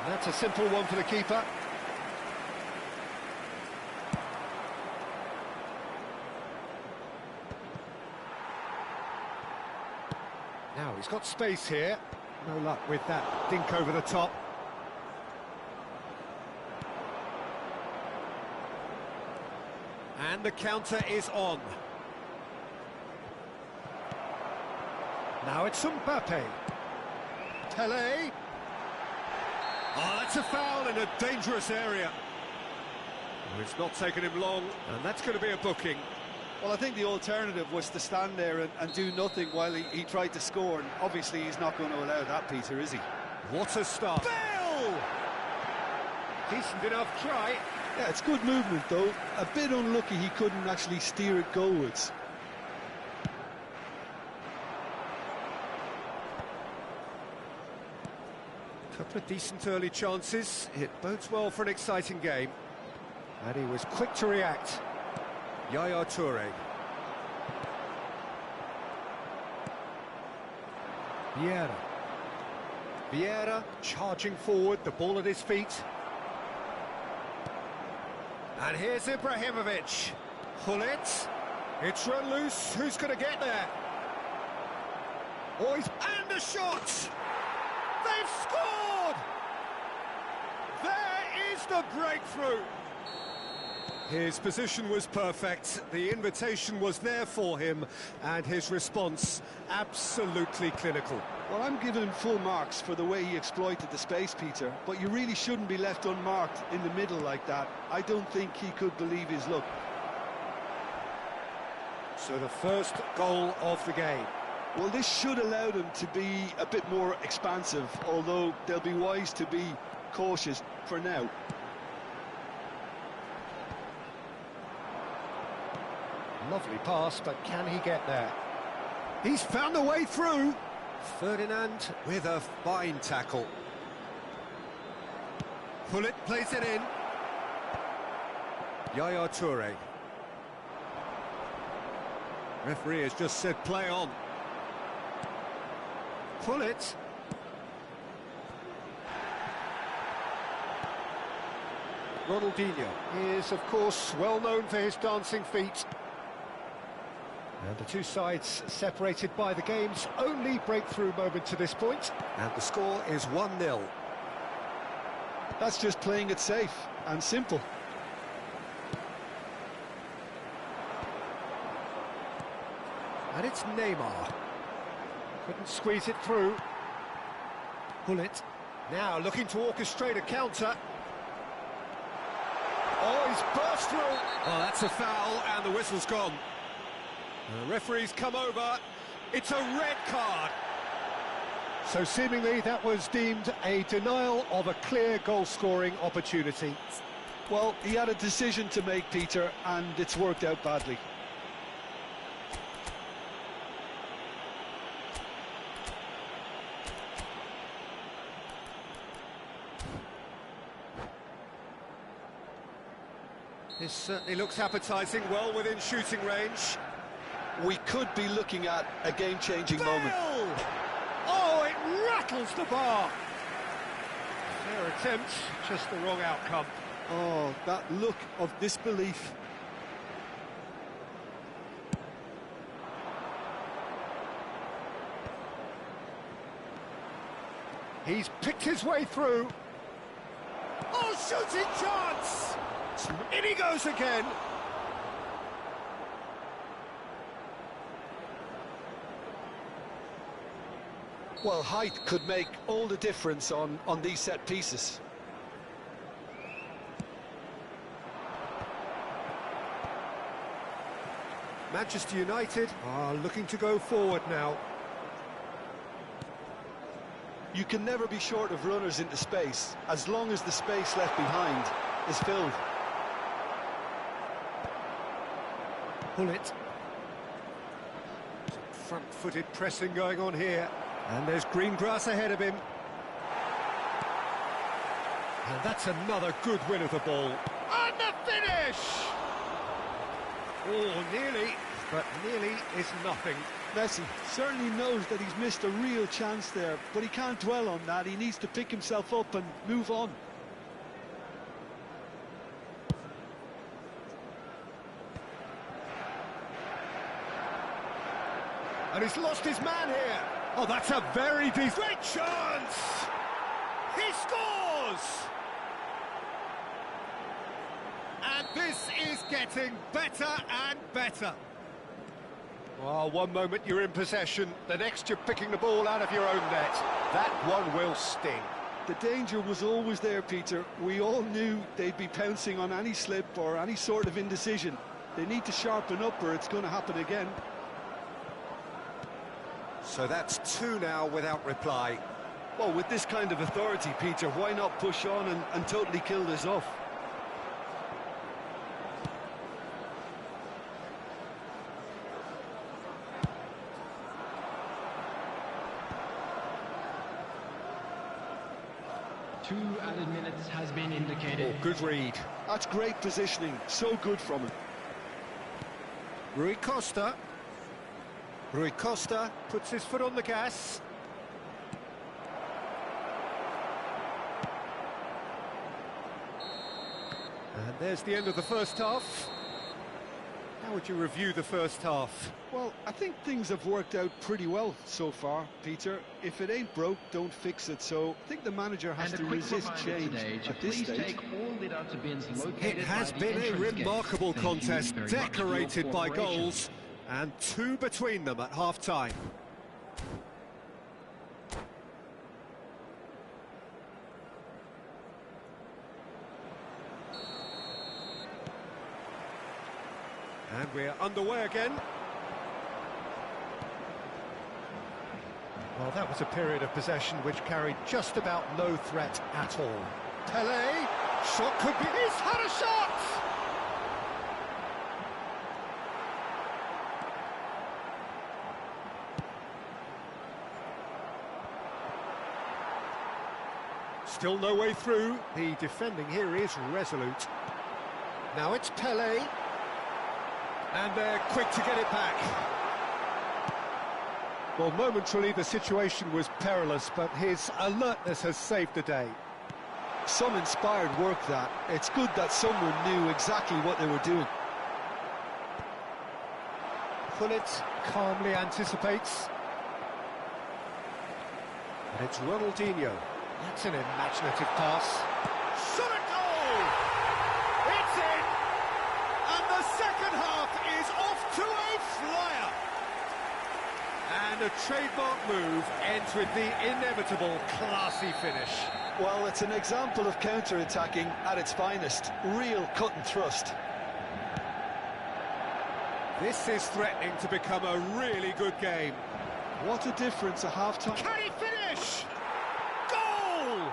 And that's a simple one for the keeper. Now he's got space here. No luck with that dink over the top. And the counter is on. Now it's Mbappe. Pelé. Oh, that's a foul in a dangerous area. Oh, it's not taken him long, and that's going to be a booking. Well, I think the alternative was to stand there and do nothing while he tried to score, and obviously he's not going to allow that, Peter, is he? What a start. Bill! Decent enough try. Yeah, it's good movement, though. A bit unlucky he couldn't actually steer it goalwards. Couple of decent early chances. It bodes well for an exciting game. And he was quick to react. Yaya Toure. Vieira charging forward, the ball at his feet. And here's Ibrahimovic. Hullet. It's run loose. Who's going to get there? Oh, and a shot! They've scored! There is the breakthrough! His position was perfect, the invitation was there for him, and his response absolutely clinical. Well, I'm giving him full marks for the way he exploited the space, Peter, but you really shouldn't be left unmarked in the middle like that. I don't think he could believe his luck. So the first goal of the game. Well, this should allow them to be a bit more expansive, although they'll be wise to be cautious for now. Lovely pass, but can he get there? He's found a way through. Ferdinand with a fine tackle. Hullet plays it in. Yaya Toure. Referee has just said play on. Hullet. Ronaldinho is, of course, well known for his dancing feet. And the two sides separated by the game's only breakthrough moment to this point. And the score is 1-0. That's just playing it safe and simple. And it's Neymar. Couldn't squeeze it through. Hullet. Now looking to orchestrate a counter. Oh, he's burst through. Oh, that's a foul, and the whistle's gone. The referee's come over. It's a red card. So seemingly that was deemed a denial of a clear goal-scoring opportunity. Well, he had a decision to make, Peter, and it's worked out badly. This certainly looks appetising, well within shooting range. we could be looking at a game-changing moment. Oh, it rattles the bar. Fair attempt, just the wrong outcome. Oh, that look of disbelief. He's picked his way through. Oh, shooting chance! In he goes again. Well, height could make all the difference on these set pieces. Manchester United are looking to go forward now. You can never be short of runners into space, as long as the space left behind is filled. Pull it. Some front-footed pressing going on here. And there's green grass ahead of him. And that's another good win of the ball. And the finish! Oh, nearly, but nearly is nothing. Messi certainly knows that he's missed a real chance there, but he can't dwell on that. He needs to pick himself up and move on. And he's lost his man here. Oh, that's a very decent... Great chance! He scores! And this is getting better and better. Well, one moment you're in possession, the next you're picking the ball out of your own net. That one will sting. The danger was always there, Peter. We all knew they'd be pouncing on any slip or any sort of indecision. They need to sharpen up or it's going to happen again. So that's two now without reply. Well, with this kind of authority, Peter, why not push on and totally kill this off? Two added minutes has been indicated. Oh, good read. That's great positioning. So good from him. Rui Costa. Rui Costa puts his foot on the gas. And there's the end of the first half. How would you review the first half? Well, I think things have worked out pretty well so far, Peter. If it ain't broke, don't fix it. So I think the manager has to resist change at this stage. It has been a remarkable contest, decorated by goals, and two between them at half-time. And we're underway again. Well, that was a period of possession which carried just about no threat at all. Pelé, shot could be... He's had a shot! Still no way through. The defending here is resolute. Now it's Pelé. And they're quick to get it back. Well, momentarily the situation was perilous, but his alertness has saved the day. Some inspired work, that. It's good that someone knew exactly what they were doing. Pullet calmly anticipates. And it's Ronaldinho. That's an imaginative pass. Shot a goal! It's in! And the second half is off to a flyer! And a trademark move ends with the inevitable classy finish. Well, it's an example of counter-attacking at its finest. Real cut and thrust. This is threatening to become a really good game. What a difference a half-time... Can he finish? Goal!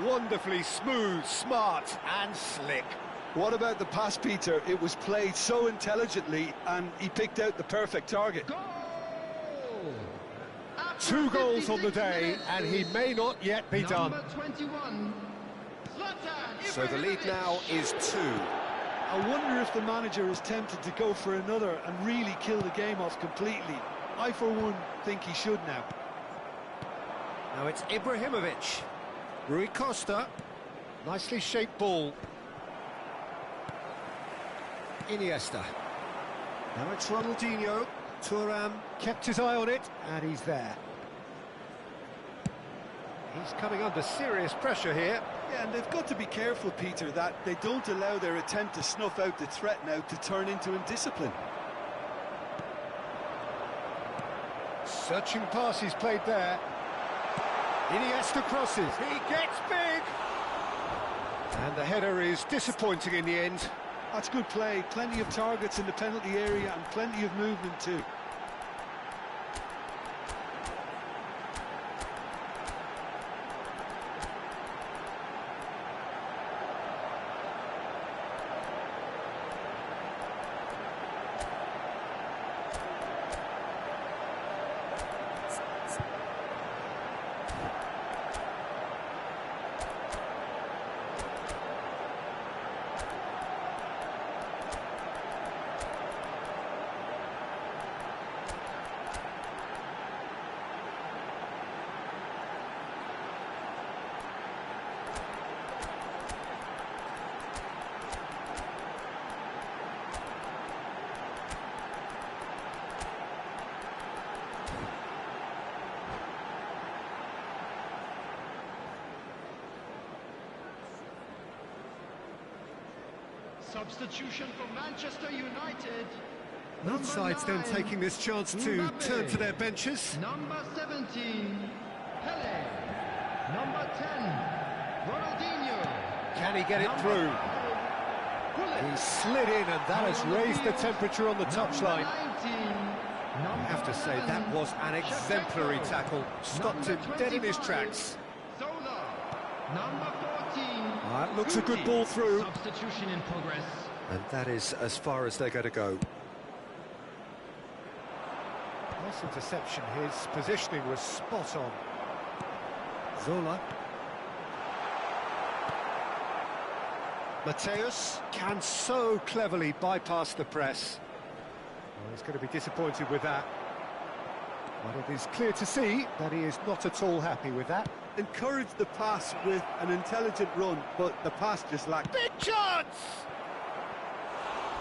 Wonderfully smooth, smart and slick. What about the pass, Peter? It was played so intelligently and he picked out the perfect target. Goal! 2 goals on the day, and he may not yet be done. Number 21. So the lead now is 2. I wonder if the manager is tempted to go for another and really kill the game off completely. I, for one, think he should now. Now it's Ibrahimovic. Rui Costa. Nicely shaped ball. Iniesta. Now it's Ronaldinho. Thuram kept his eye on it, and he's there. He's coming under serious pressure here. Yeah, and they've got to be careful, Peter, that they don't allow their attempt to snuff out the threat now to turn into indiscipline. Searching pass he's played there. Iniesta crosses. He gets big. And the header is disappointing in the end. That's good play. Plenty of targets in the penalty area and plenty of movement too. Substitution for Manchester United. Both sides then taking this chance to turn to their benches. Number 17, Pele. Number 10, Ronaldinho. Can he get it through? He slid in, and that has raised the temperature on the touchline. I have to say, that was an exemplary tackle. Stopped him dead in his tracks. Number 14. That looks a good ball through. Substitution in progress. And that is as far as they're going to go. Nice interception. His positioning was spot on. Zola. Mateus can so cleverly bypass the press. Well, he's going to be disappointed with that. But it is clear to see that he is not at all happy with that. Encouraged the pass with an intelligent run, but the pass just lacked. Big chance!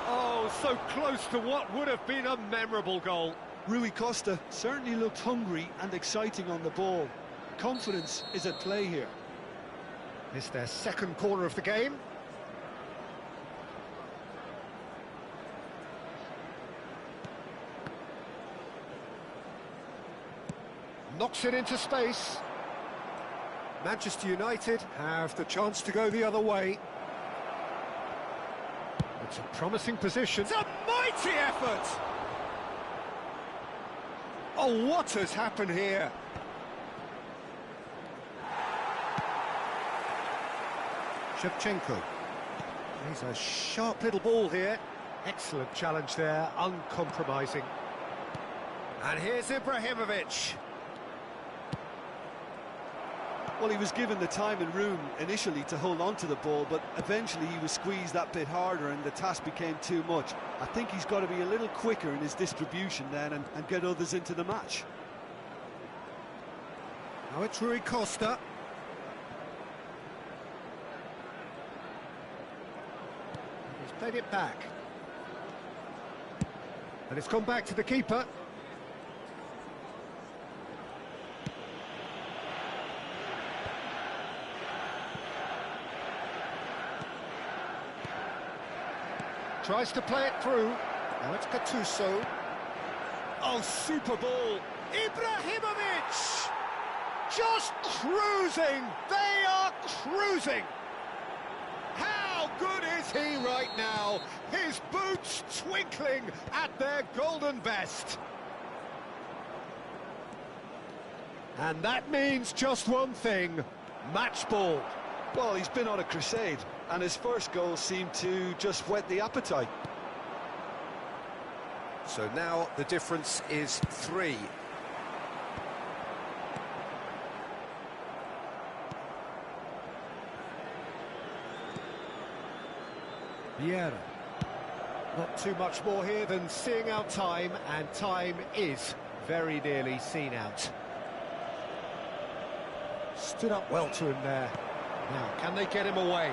Oh, so close to what would have been a memorable goal. Rui Costa certainly looked hungry and exciting on the ball. Confidence is at play here. It's their second corner of the game. Knocks it into space. Manchester United have the chance to go the other way. It's a promising position. It's a mighty effort! Oh, what has happened here? Shevchenko. He's a sharp little ball here. Excellent challenge there, uncompromising. And here's Ibrahimovic. Well, he was given the time and room initially to hold on to the ball, but eventually he was squeezed that bit harder and the task became too much. I think he's got to be a little quicker in his distribution then and get others into the match. Now it's Rui Costa. He's played it back. And it's gone back to the keeper. Tries to play it through. Now it's Gattuso. Oh, super ball. Ibrahimovic! Just cruising. They are cruising. How good is he right now? His boots twinkling at their golden best. And that means just one thing. Match ball. Well, he's been on a crusade, and his first goal seemed to just whet the appetite. So now the difference is 3. Vieira. Not too much more here than seeing out time, and time is very nearly seen out. Stood up well to him there. Now, can they get him away?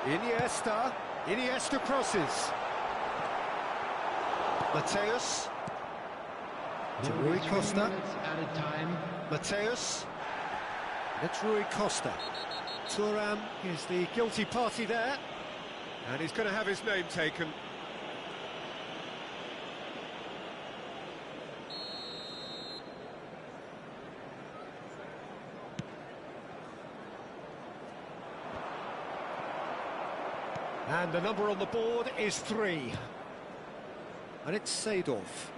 Iniesta crosses. Mateus. To Rui Costa. Added time. Mateus. It's Rui Costa. Thuram is the guilty party there. And he's going to have his name taken. And the number on the board is 3. And it's Seedorf.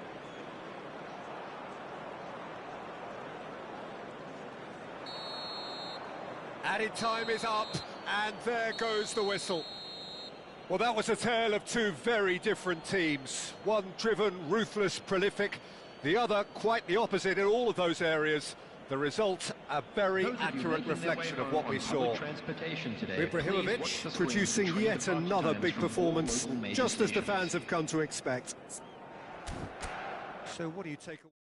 Added time is up, and there goes the whistle. Well, that was a tale of two very different teams. One driven, ruthless, prolific. The other quite the opposite in all of those areas. The result, a very accurate reflection of what we saw. Ibrahimovic producing yet another big performance, just as the fans have come to expect. So what do you take away?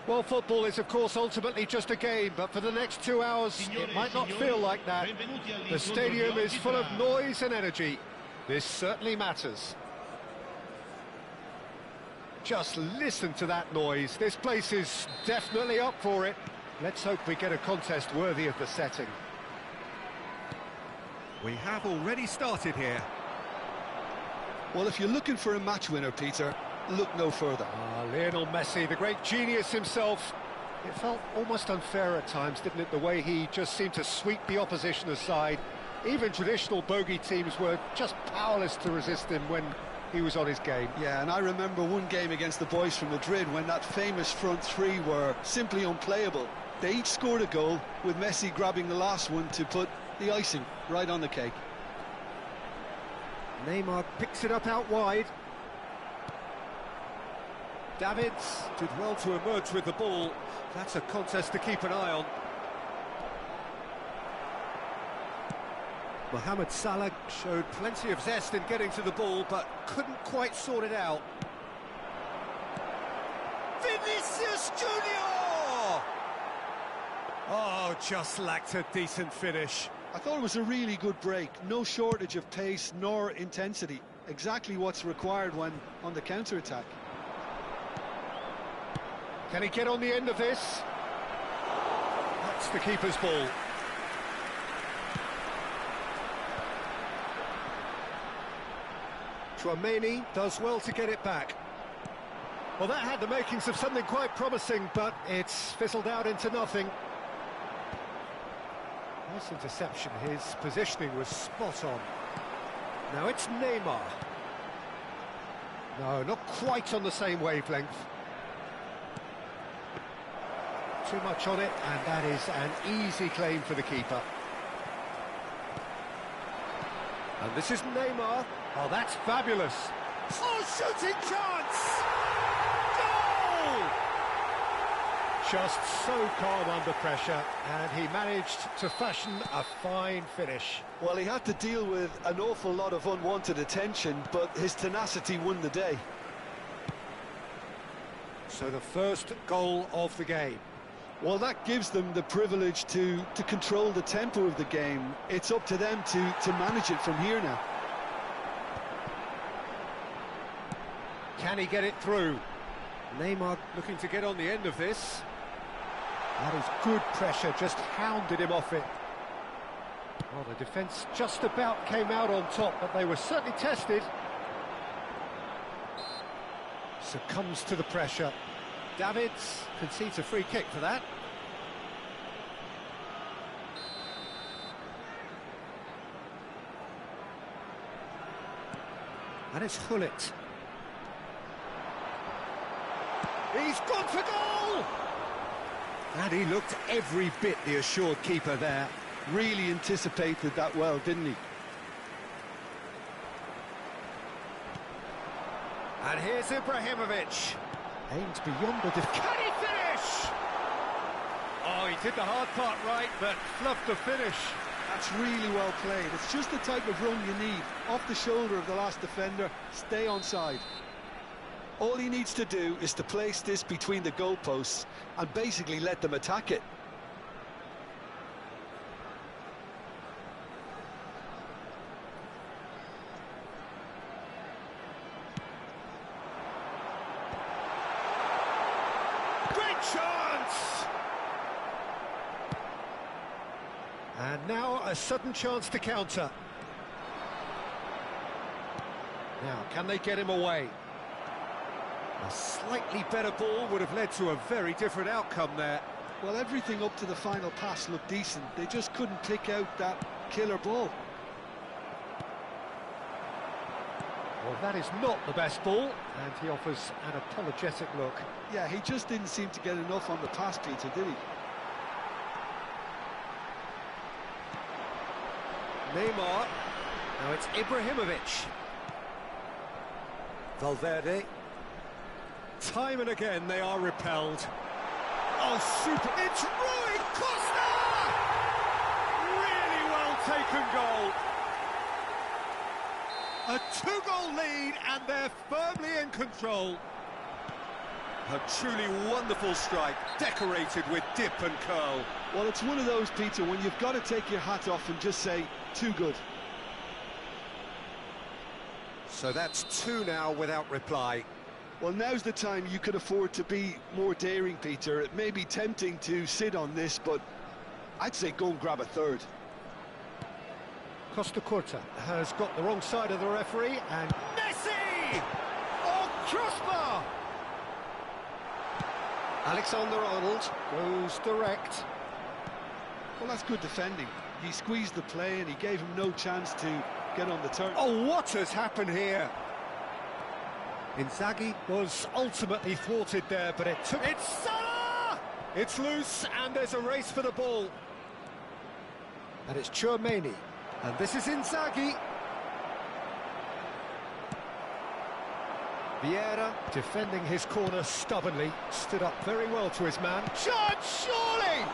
Well, football is, of course, ultimately just a game, but for the next 2 hours, it might not feel like that. The stadium is full of noise and energy. This certainly matters. Just listen to that noise. This place is definitely up for it. Let's hope we get a contest worthy of the setting. We have already started here. Well, if you're looking for a match winner, Peter, look no further. Lionel Messi, the great genius himself. It felt almost unfair at times, didn't it, the way he just seemed to sweep the opposition aside. Even traditional bogey teams were just powerless to resist him when he was on his game. Yeah, and I remember one game against the boys from Madrid when that famous front three were simply unplayable. They each scored a goal, with Messi grabbing the last one to put the icing right on the cake. Neymar picks it up out wide. Davids did well to emerge with the ball. That's a contest to keep an eye on. Mohamed Salah showed plenty of zest in getting to the ball, but couldn't quite sort it out. Vinicius Junior! Oh, just lacked a decent finish. I thought it was a really good break. No shortage of pace nor intensity. Exactly what's required when on the counter-attack. Can he get on the end of this? That's the keeper's ball. Tchouaméni does well to get it back. Well, that had the makings of something quite promising, but it's fizzled out into nothing. Nice interception, his positioning was spot on. Now it's Neymar. No, not quite on the same wavelength. Too much on it, and that is an easy claim for the keeper. And this is Neymar. Oh, that's fabulous. Oh, shooting chance! Goal! Just so calm under pressure, and he managed to fashion a fine finish. Well, he had to deal with an awful lot of unwanted attention, but his tenacity won the day. So the first goal of the game. Well, that gives them the privilege to control the tempo of the game. It's up to them to manage it from here now. Can he get it through? Neymar looking to get on the end of this. That is good pressure, just hounded him off it. Well, the defence just about came out on top, but they were certainly tested. Succumbs to the pressure. Davids concedes a free kick for that. And it's Hullet. He's gone for goal! And he looked every bit the assured keeper there. Really anticipated that well, didn't he? And here's Ibrahimovic. Aimed beyond the defence. Can he finish? Oh, he did the hard part right, but fluffed the finish. That's really well played. It's just the type of run you need. Off the shoulder of the last defender, stay onside. All he needs to do is to place this between the goalposts and basically let them attack it. Great chance! And now a sudden chance to counter. Now, can they get him away? A slightly better ball would have led to a very different outcome there. Well, everything up to the final pass looked decent. They just couldn't pick out that killer ball. Well, that is not the best ball, and he offers an apologetic look. Yeah, he just didn't seem to get enough on the pass, Peter, did he? Neymar. Now it's Ibrahimovic. Valverde. Time and again they are repelled. Oh, super! It's Rui Costa! Really well taken goal. A 2-goal lead, and they're firmly in control. A truly wonderful strike, decorated with dip and curl. Well, it's one of those, Peter, when you've got to take your hat off and just say, too good. So that's two now without reply. Well, now's the time you could afford to be more daring, Peter. It may be tempting to sit on this, but I'd say go and grab a third. Costa Curta has got the wrong side of the referee, and Messi! Oh, crossbar! Alexander-Arnold goes direct. Well, that's good defending. He squeezed the play and he gave him no chance to get on the turn. Oh, what has happened here? Inzaghi was ultimately thwarted there, but it took... It's Salah! It's loose, and there's a race for the ball. And it's Tchouaméni, and this is Inzaghi. Vieira, defending his corner stubbornly, stood up very well to his man. Chance, surely!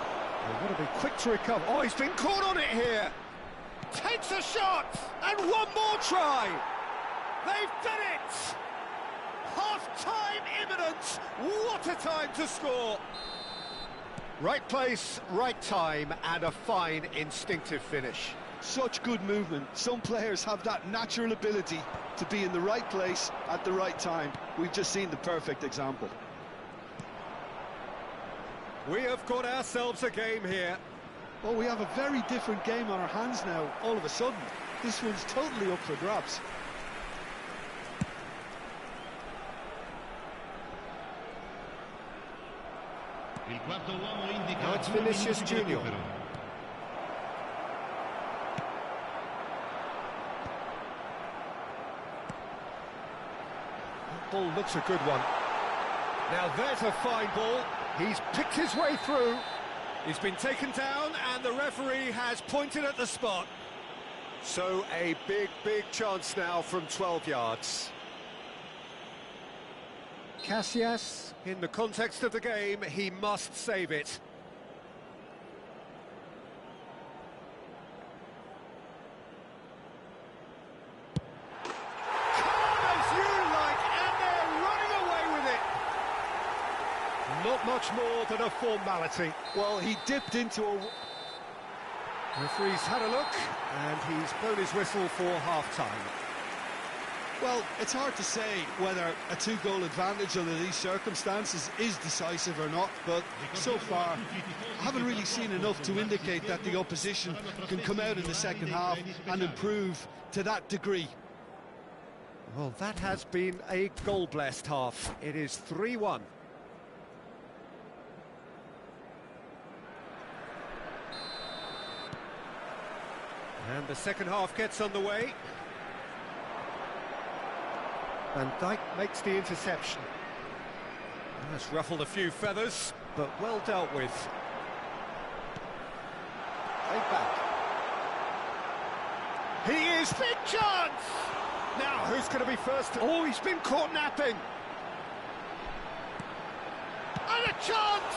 They've got to be quick to recover. Oh, he's been caught on it here. Takes a shot, and one more try. They've done it! Half-time imminent. What a time to score. Right place, right time, and a fine instinctive finish. Such good movement. Some players have that natural ability to be in the right place at the right time. We've just seen the perfect example. We have got ourselves a game here. Well, we have a very different game on our hands now, all of a sudden. This one's totally up for grabs. Now it's Vinicius Junior. Ball looks a good one. Now there's a fine ball. He's picked his way through. He's been taken down, and the referee has pointed at the spot. So a big chance now from 12 yards. Casillas, in the context of the game, he must save it. Not much more than a formality. Well, he dipped into a... Referee's had a look, and he's blown his whistle for half-time. Well, it's hard to say whether a two-goal advantage under these circumstances is decisive or not, but so far, I haven't really seen enough to indicate that the opposition can come out in the second half and improve to that degree. Well, that has been a goal-blessed half. It is 3-1. And the second half gets underway. Van Dijk makes the interception. That's ruffled a few feathers, but well dealt with. Played back. He is big chance! Now, who's going to be first? Oh, he's been caught napping. And a chance!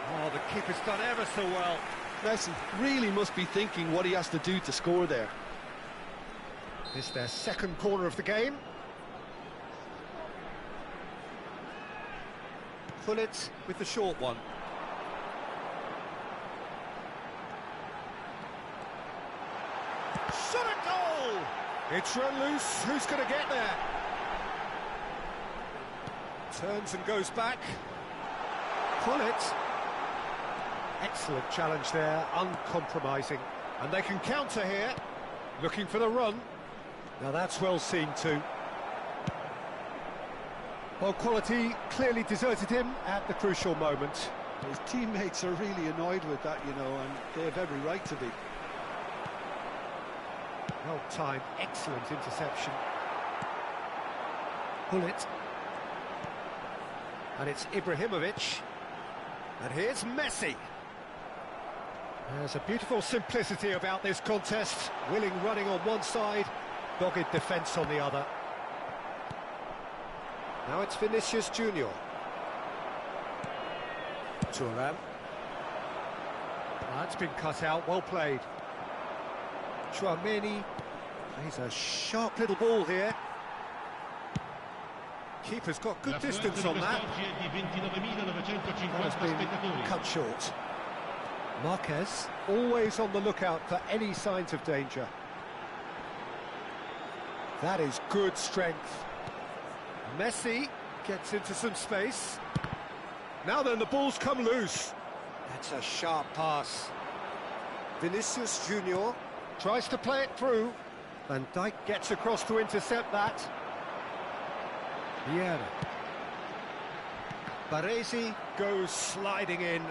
Oh, the keeper's done ever so well. Messi really must be thinking what he has to do to score there. It's their second corner of the game. Pullet with the short one. Shot a goal! It's run loose. Who's going to get there? Turns and goes back. Pullet. Excellent challenge there, uncompromising. And they can counter here, looking for the run. Now that's well seen too. Well, quality clearly deserted him at the crucial moment. His teammates are really annoyed with that, you know, and they have every right to be. Well timed, excellent interception. Pullet. And it's Ibrahimovic. And here's Messi. There's a beautiful simplicity about this contest. Willing running on one side, dogged defence on the other. Now it's Vinicius Junior. Thuram. That's been cut out, well played. Tchouaméni. He's a sharp little ball here. Keeper's got good L'affluenza distance di on that. quest'oggi è di That has 29.950 been spettatori. cut short. Marquez, always on the lookout for any signs of danger. That is good strength. Messi gets into some space. Now then, the ball's come loose. That's a sharp pass. Vinicius Junior tries to play it through. Van Dijk gets across to intercept that. Vieira. Baresi goes sliding in.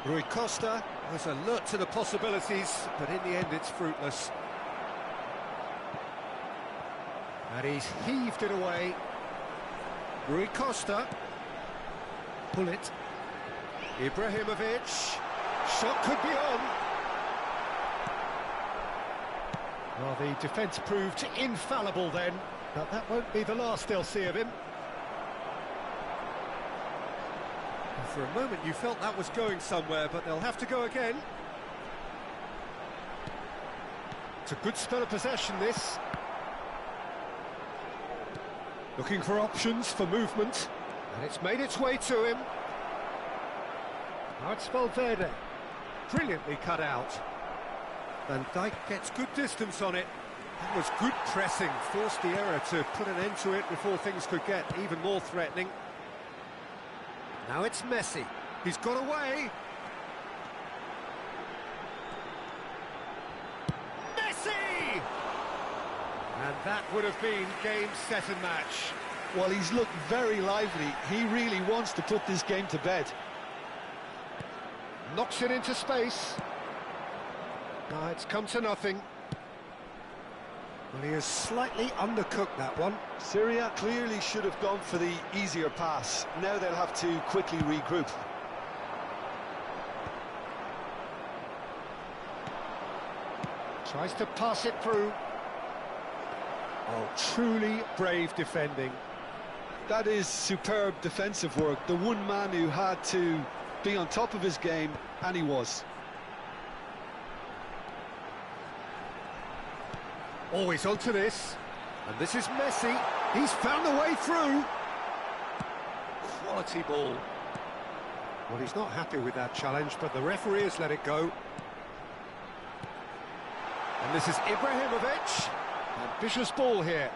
Rui Costa was alert to the possibilities, but in the end it's fruitless. And he's heaved it away. Rui Costa. Pull it. Ibrahimovic. Shot could be on. Well, the defence proved infallible then, but that won't be the last they'll see of him. And for a moment you felt that was going somewhere, but they'll have to go again. It's a good spell of possession, this. Looking for options for movement, and it's made its way to him. Now it's Valverde. Brilliantly cut out. Van Dijk gets good distance on it. That was good pressing, forced the error to put an end to it before things could get even more threatening. Now it's Messi. He's got away. Messi! And that would have been game, set and match. Well, he's looked very lively. He really wants to put this game to bed. Knocks it into space. No, it's come to nothing. Well, he has slightly undercooked that one. Syria clearly should have gone for the easier pass. Now they'll have to quickly regroup. Tries to pass it through. Oh, truly brave defending. That is superb defensive work. The one man who had to be on top of his game, and he was. Always onto this. And this is Messi. He's found a way through. Quality ball. Well, he's not happy with that challenge, but the referee has let it go. And this is Ibrahimovic. Ambitious ball here.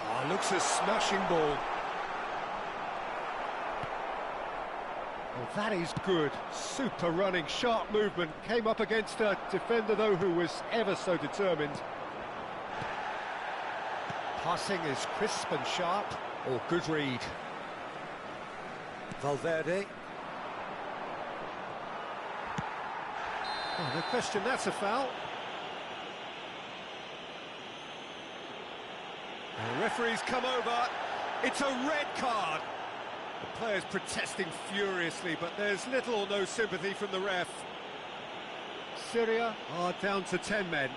Oh, looks a smashing ball. Well, that is good. Super running, sharp movement. Came up against a defender, though, who was ever so determined. Passing is crisp and sharp. Oh, good read. Valverde. Oh, no question, that's a foul. And the referee's come over. It's a red card. The players protesting furiously, but there's little or no sympathy from the ref. Syria are down to 10 men.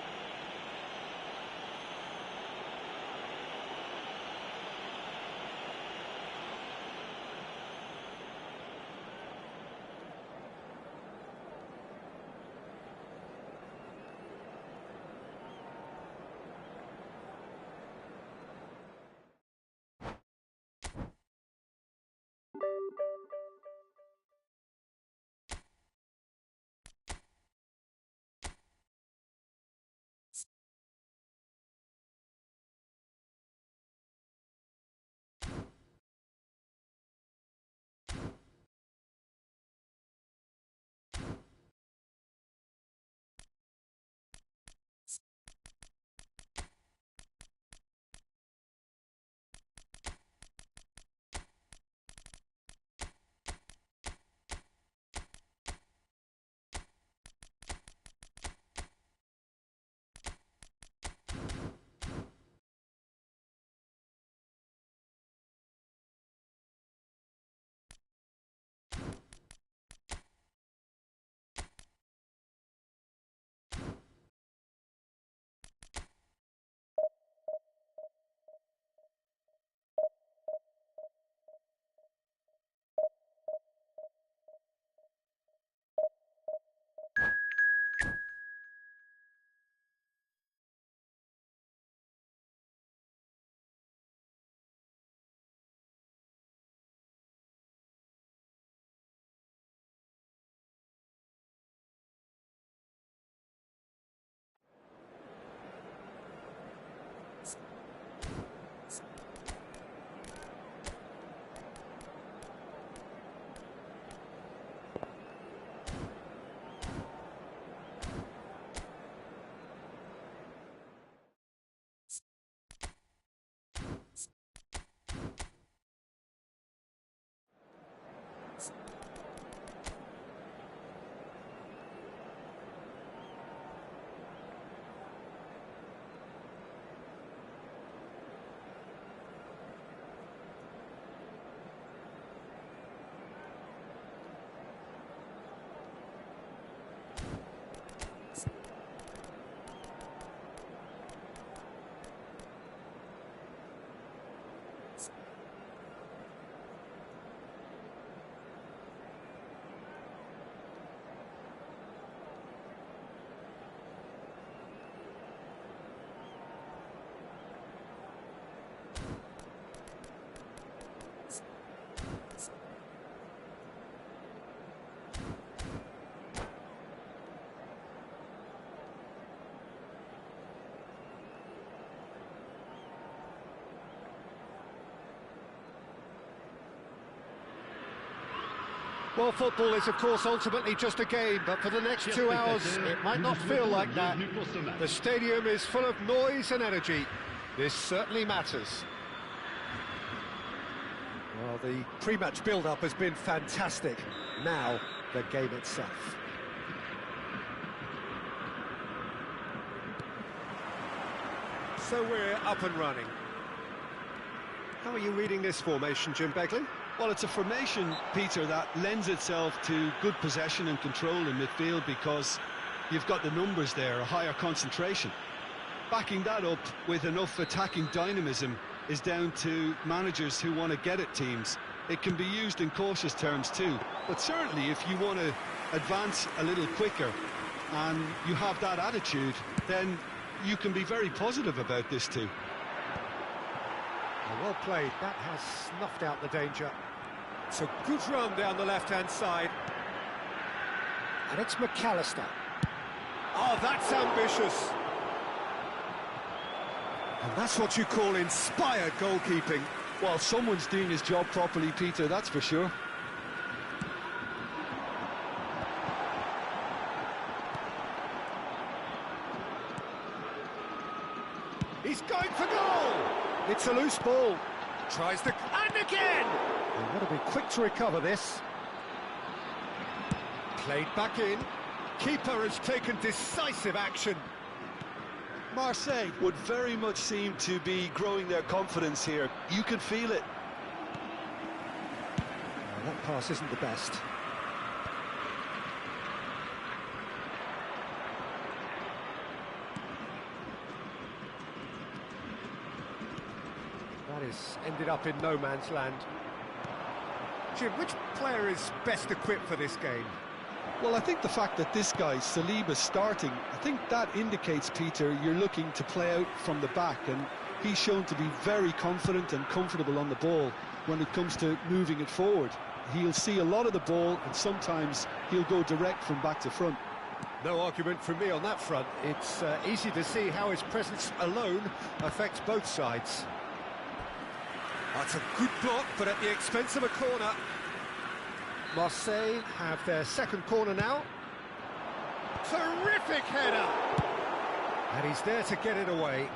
Well, football is, of course, ultimately just a game, but for the next 2 hours, it might not feel like that. The stadium is full of noise and energy. This certainly matters. Well, the pre-match build-up has been fantastic. Now, the game itself. So we're up and running. How are you reading this formation, Jim Begley? Well, it's a formation, Peter, that lends itself to good possession and control in midfield because you've got the numbers there, a higher concentration. Backing that up with enough attacking dynamism is down to managers who want to get at teams. It can be used in cautious terms too, but certainly if you want to advance a little quicker and you have that attitude, then you can be very positive about this too. Well played, that has snuffed out the danger. It's a good run down the left-hand side. And it's McAllister. Oh, that's ambitious. And that's what you call inspired goalkeeping. Well, someone's doing his job properly, Peter, that's for sure. He's going for goal! It's a loose ball. Tries to... And again! They've got to be quick to recover this. Played back in. Keeper has taken decisive action. Marseille would very much seem to be growing their confidence here. You can feel it. Well, that pass isn't the best. That is ended up in no man's land. Jim, which player is best equipped for this game? Well, I think the fact that this guy, Saliba's starting, I think that indicates, Peter, you're looking to play out from the back, and he's shown to be very confident and comfortable on the ball when it comes to moving it forward. He'll see a lot of the ball, and sometimes he'll go direct from back to front. No argument from me on that front. It's easy to see how his presence alone affects both sides. That's a good block, but at the expense of a corner. Marseille have their second corner now. Terrific header! And he's there to get it away.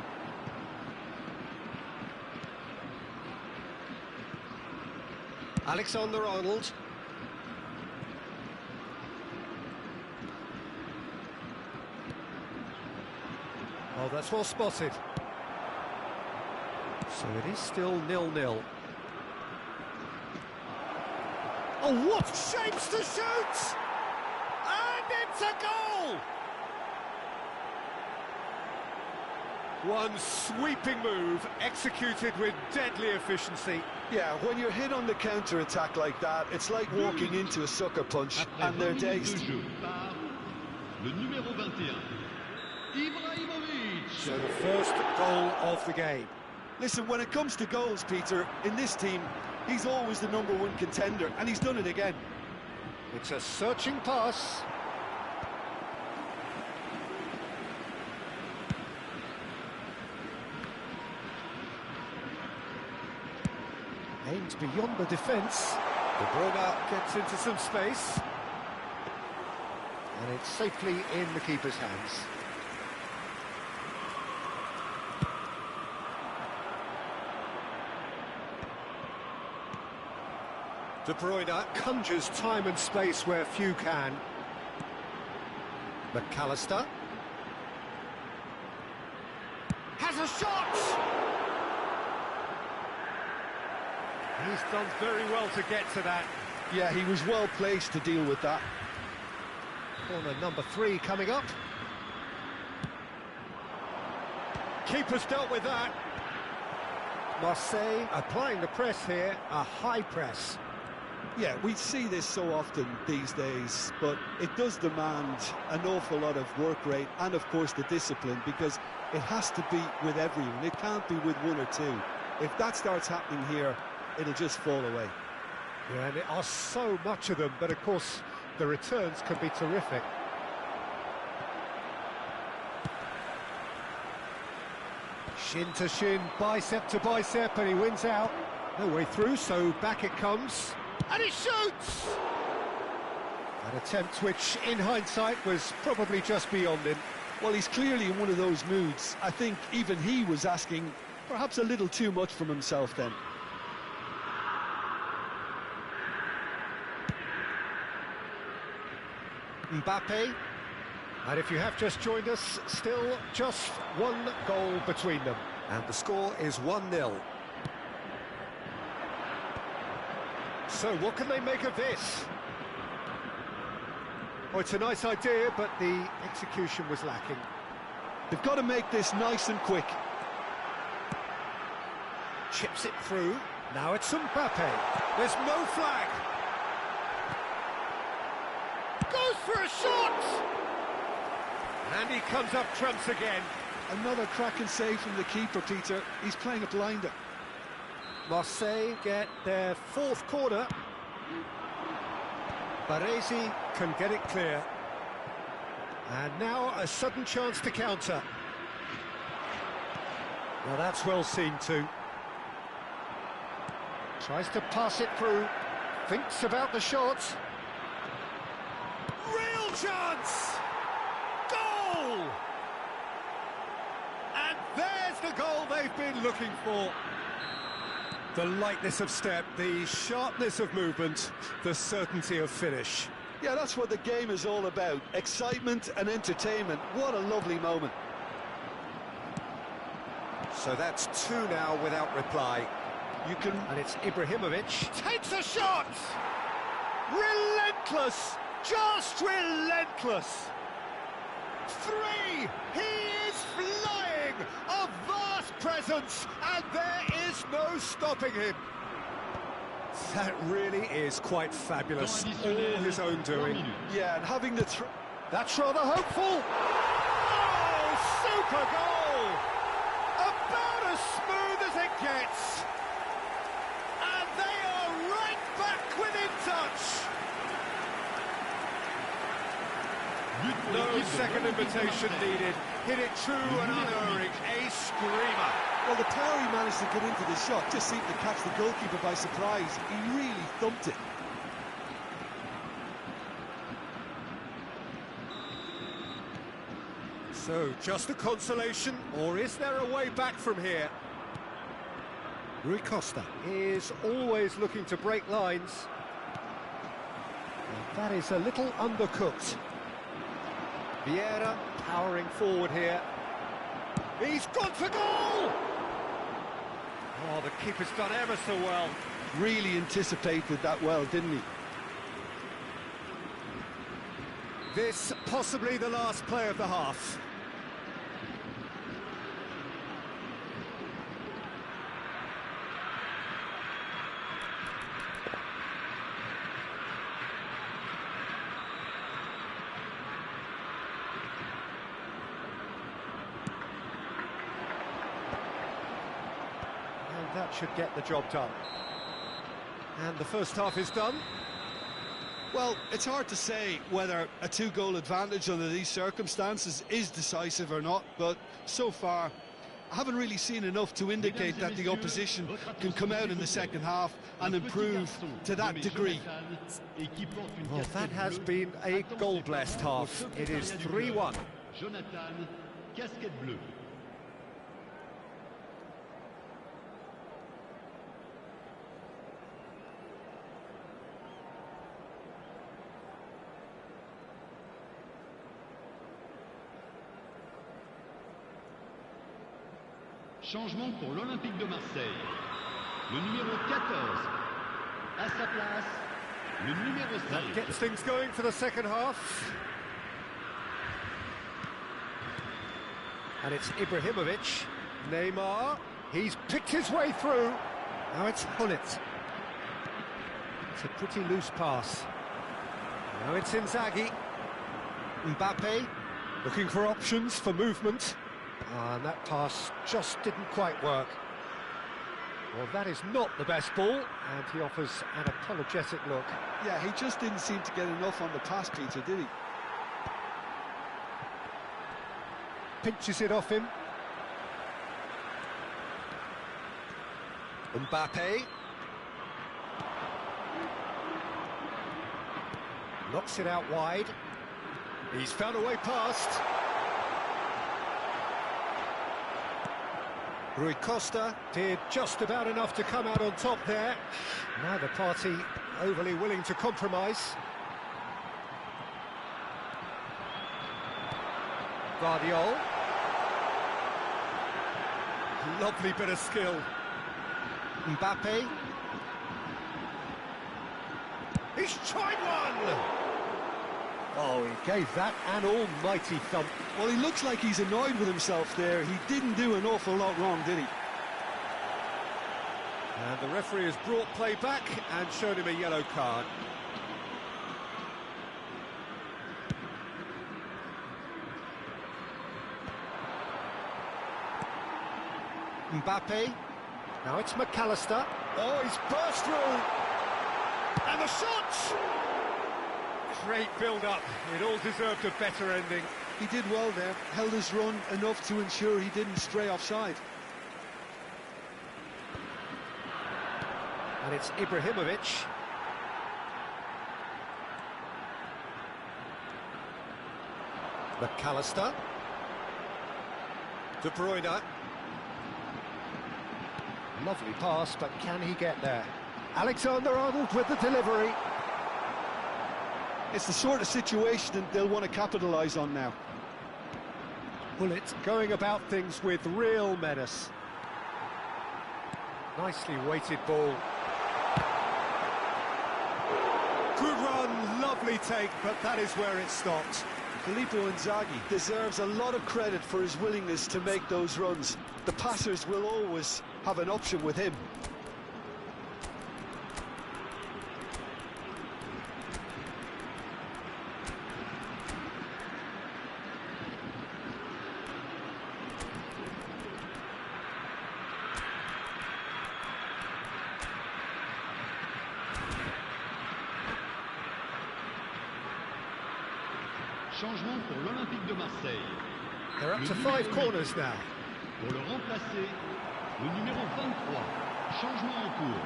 Alexander-Arnold. Oh, that's well spotted. So it is still 0-0. Oh, what shapes to shoot! And it's a goal! One sweeping move, executed with deadly efficiency. Yeah, when you're hit on the counter-attack like that, it's like walking into a sucker punch, and they're dazed. Le numéro 21, Ibrahimovic. So the first goal of the game. Listen, when it comes to goals, Peter, in this team, he's always the #1 contender, and he's done it again. It's a searching pass. Aims beyond the defence. De Bruyne gets into some space. And it's safely in the keeper's hands. De Bruyne conjures time and space where few can. McAllister has a shot! He's done very well to get to that. Yeah, he was well placed to deal with that. Corner number 3 coming up. Keeper's dealt with that. Marseille applying the press here, a high press. Yeah, we see this so often these days, but it does demand an awful lot of work rate and, of course, the discipline, because it has to be with everyone. It can't be with one or two. If that starts happening here, it'll just fall away. Yeah, and there are so much of them, but, of course, the returns can be terrific. Shin to shin, bicep to bicep, and he wins out. No way through, so back it comes. And he shoots! An attempt which, in hindsight, was probably just beyond him. Well, he's clearly in one of those moods. I think even he was asking perhaps a little too much from himself then. Mbappe. And if you have just joined us, still just one goal between them. And the score is 1-0. So what can they make of this? Oh, it's a nice idea, but the execution was lacking. They've got to make this nice and quick. Chips it through. Now it's Mbappe. There's no flag. Goes for a shot! And he comes up trumps again. Another cracking save from the keeper, Peter. He's playing a blinder. Marseille get their fourth corner. Baresi can get it clear. And now a sudden chance to counter. Well, that's well seen too. Tries to pass it through. Thinks about the shot. Real chance! Goal! And there's the goal they've been looking for. The lightness of step, the sharpness of movement, the certainty of finish. Yeah, that's what the game is all about. Excitement and entertainment. What a lovely moment. So that's two now without reply. You can... And it's Ibrahimovic. Takes a shot! Relentless! Just relentless! Three! He is flying! A vast presence! And there is no stopping him. That really is quite fabulous. All his own doing. Yeah, and having the... That's rather hopeful! Oh, super goal! About as smooth as it gets! And they are right back within touch! No second invitation needed. Hit it true and unerring. A screamer. Well, the power he managed to get into the shot just seemed to catch the goalkeeper by surprise. He really thumped it. So, just a consolation, or is there a way back from here? Rui Costa is always looking to break lines. And that is a little undercooked. Vieira powering forward here. He's gone for goal! Oh, the keeper's done ever so well. Really anticipated that well, didn't he? This possibly the last play of the half. That should get the job done. And the first half is done. Well, it's hard to say whether a two-goal advantage under these circumstances is decisive or not, but so far I haven't really seen enough to indicate that the opposition can come out in the second half and improve to that degree. Well, that has been a goal-blessed half. It is 3-1. Jonathan, casquette bleue. Changement pour l'Olympique de Marseille. Le numéro 14. À sa place, le numéro 5. Gets things going for the second half. And it's Ibrahimovic. Neymar. He's picked his way through. Now it's Hullet. It's a pretty loose pass. Now it's Inzaghi. Mbappe. Looking for options for movement. And that pass just didn't quite work. Well, that is not the best ball, and he offers an apologetic look. Yeah, he just didn't seem to get enough on the pass, Peter, did he? Pinches it off him. Mbappe. Knocks it out wide. He's found a way past. Rui Costa did just about enough to come out on top there. Neither party overly willing to compromise. Guardiola. Lovely bit of skill. Mbappe. He's tried one! Oh, he gave that an almighty thump. Well, he looks like he's annoyed with himself there. He didn't do an awful lot wrong, did he? And the referee has brought play back and shown him a yellow card. Mbappe. Now it's McAllister. Oh, he's burst through. And the shot! Great build-up. It all deserved a better ending. He did well there, held his run enough to ensure he didn't stray offside. And it's Ibrahimovic. McAllister. De Bruyne. Lovely pass, but can he get there? Alexander-Arnold with the delivery. It's the sort of situation that they'll want to capitalise on now. Bullet going about things with real menace. Nicely weighted ball. Good run, lovely take, but that is where it stopped. Filippo Inzaghi deserves a lot of credit for his willingness to make those runs. The passers will always have an option with him. Changement pour l'Olympique de Marseille. They're up to 5 corners now. Pour le remplacer, le numéro 23. Changement en cours.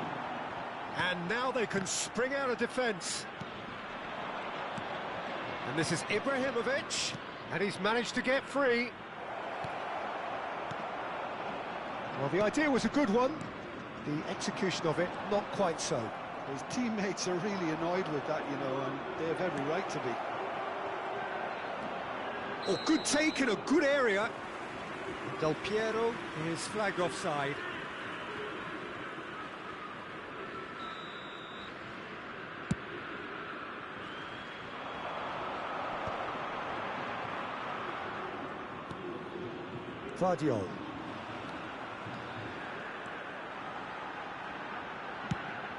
And now they can spring out of defence. And this is Ibrahimovic, and he's managed to get free. Well, the idea was a good one. The execution of it, not quite so. His teammates are really annoyed with that, you know, and they have every right to be. Oh, good take in a good area. Del Piero is flagged offside. Guardiola.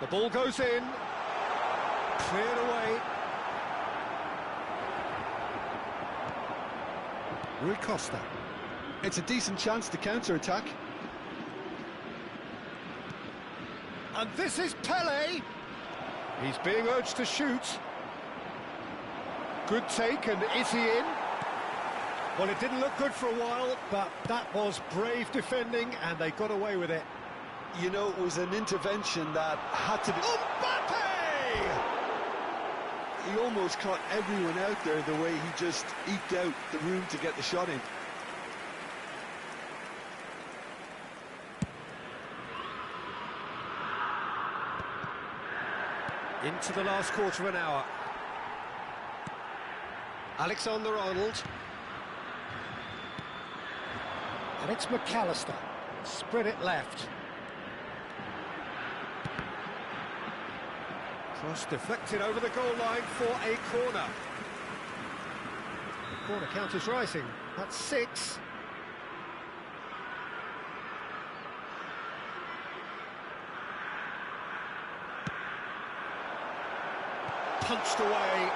The ball goes in. Cleared away. Rui Costa. It's a decent chance to counter-attack. And this is Pele. He's being urged to shoot. Good take, and is he in? Well, it didn't look good for a while, but that was brave defending, and they got away with it. You know, it was an intervention that had to be... Mbappe! He almost caught everyone out there the way he just eked out the room to get the shot in. Into the last quarter of an hour. Alexander-Arnold. And it's McAllister. Spread it left. Cross deflected over the goal line for a corner. The corner count is rising. That's 6. Punched away.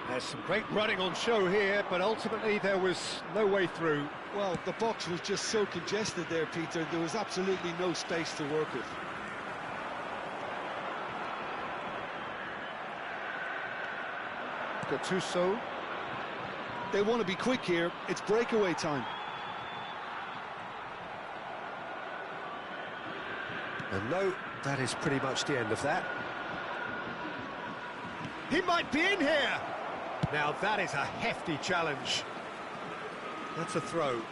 There's some great running on show here, but ultimately there was no way through. Well, the box was just so congested there, Peter. There was absolutely no space to work with. Gattuso. They want to be quick here. It's breakaway time. And no, that is pretty much the end of that. He might be in here! Now that is a hefty challenge. That's a throw.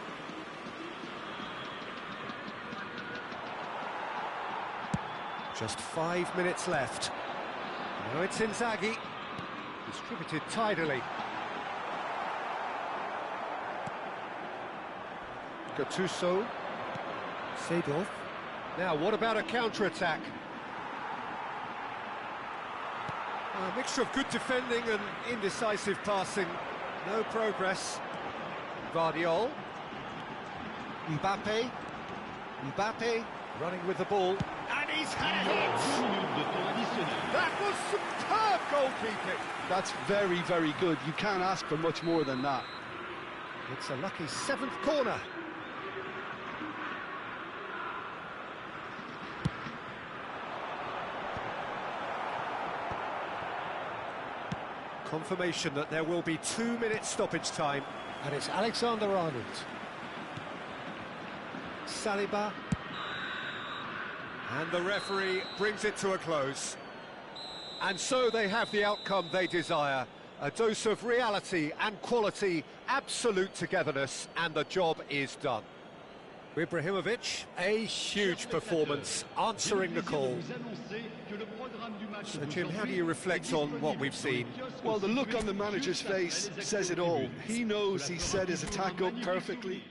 Just 5 minutes left. Now it's Inzaghi. Distributed tidily. Gattuso. Seedorf. Now, what about a counter-attack? A mixture of good defending and indecisive passing. No progress. Guardiola. Mbappe. Mbappe running with the ball. And he's had a hit! That was superb goalkeeping! That's very, very good. You can't ask for much more than that. It's a lucky 7th corner. Confirmation that there will be 2 minutes stoppage time. And it's Alexander-Arnold. Saliba. And the referee brings it to a close. And so they have the outcome they desire. A dose of reality and quality, absolute togetherness, and the job is done. Ibrahimovic, a huge performance, answering the call. So, Jim, how do you reflect on what we've seen? Well, the look on the manager's face says it all. He knows he set his attack up perfectly.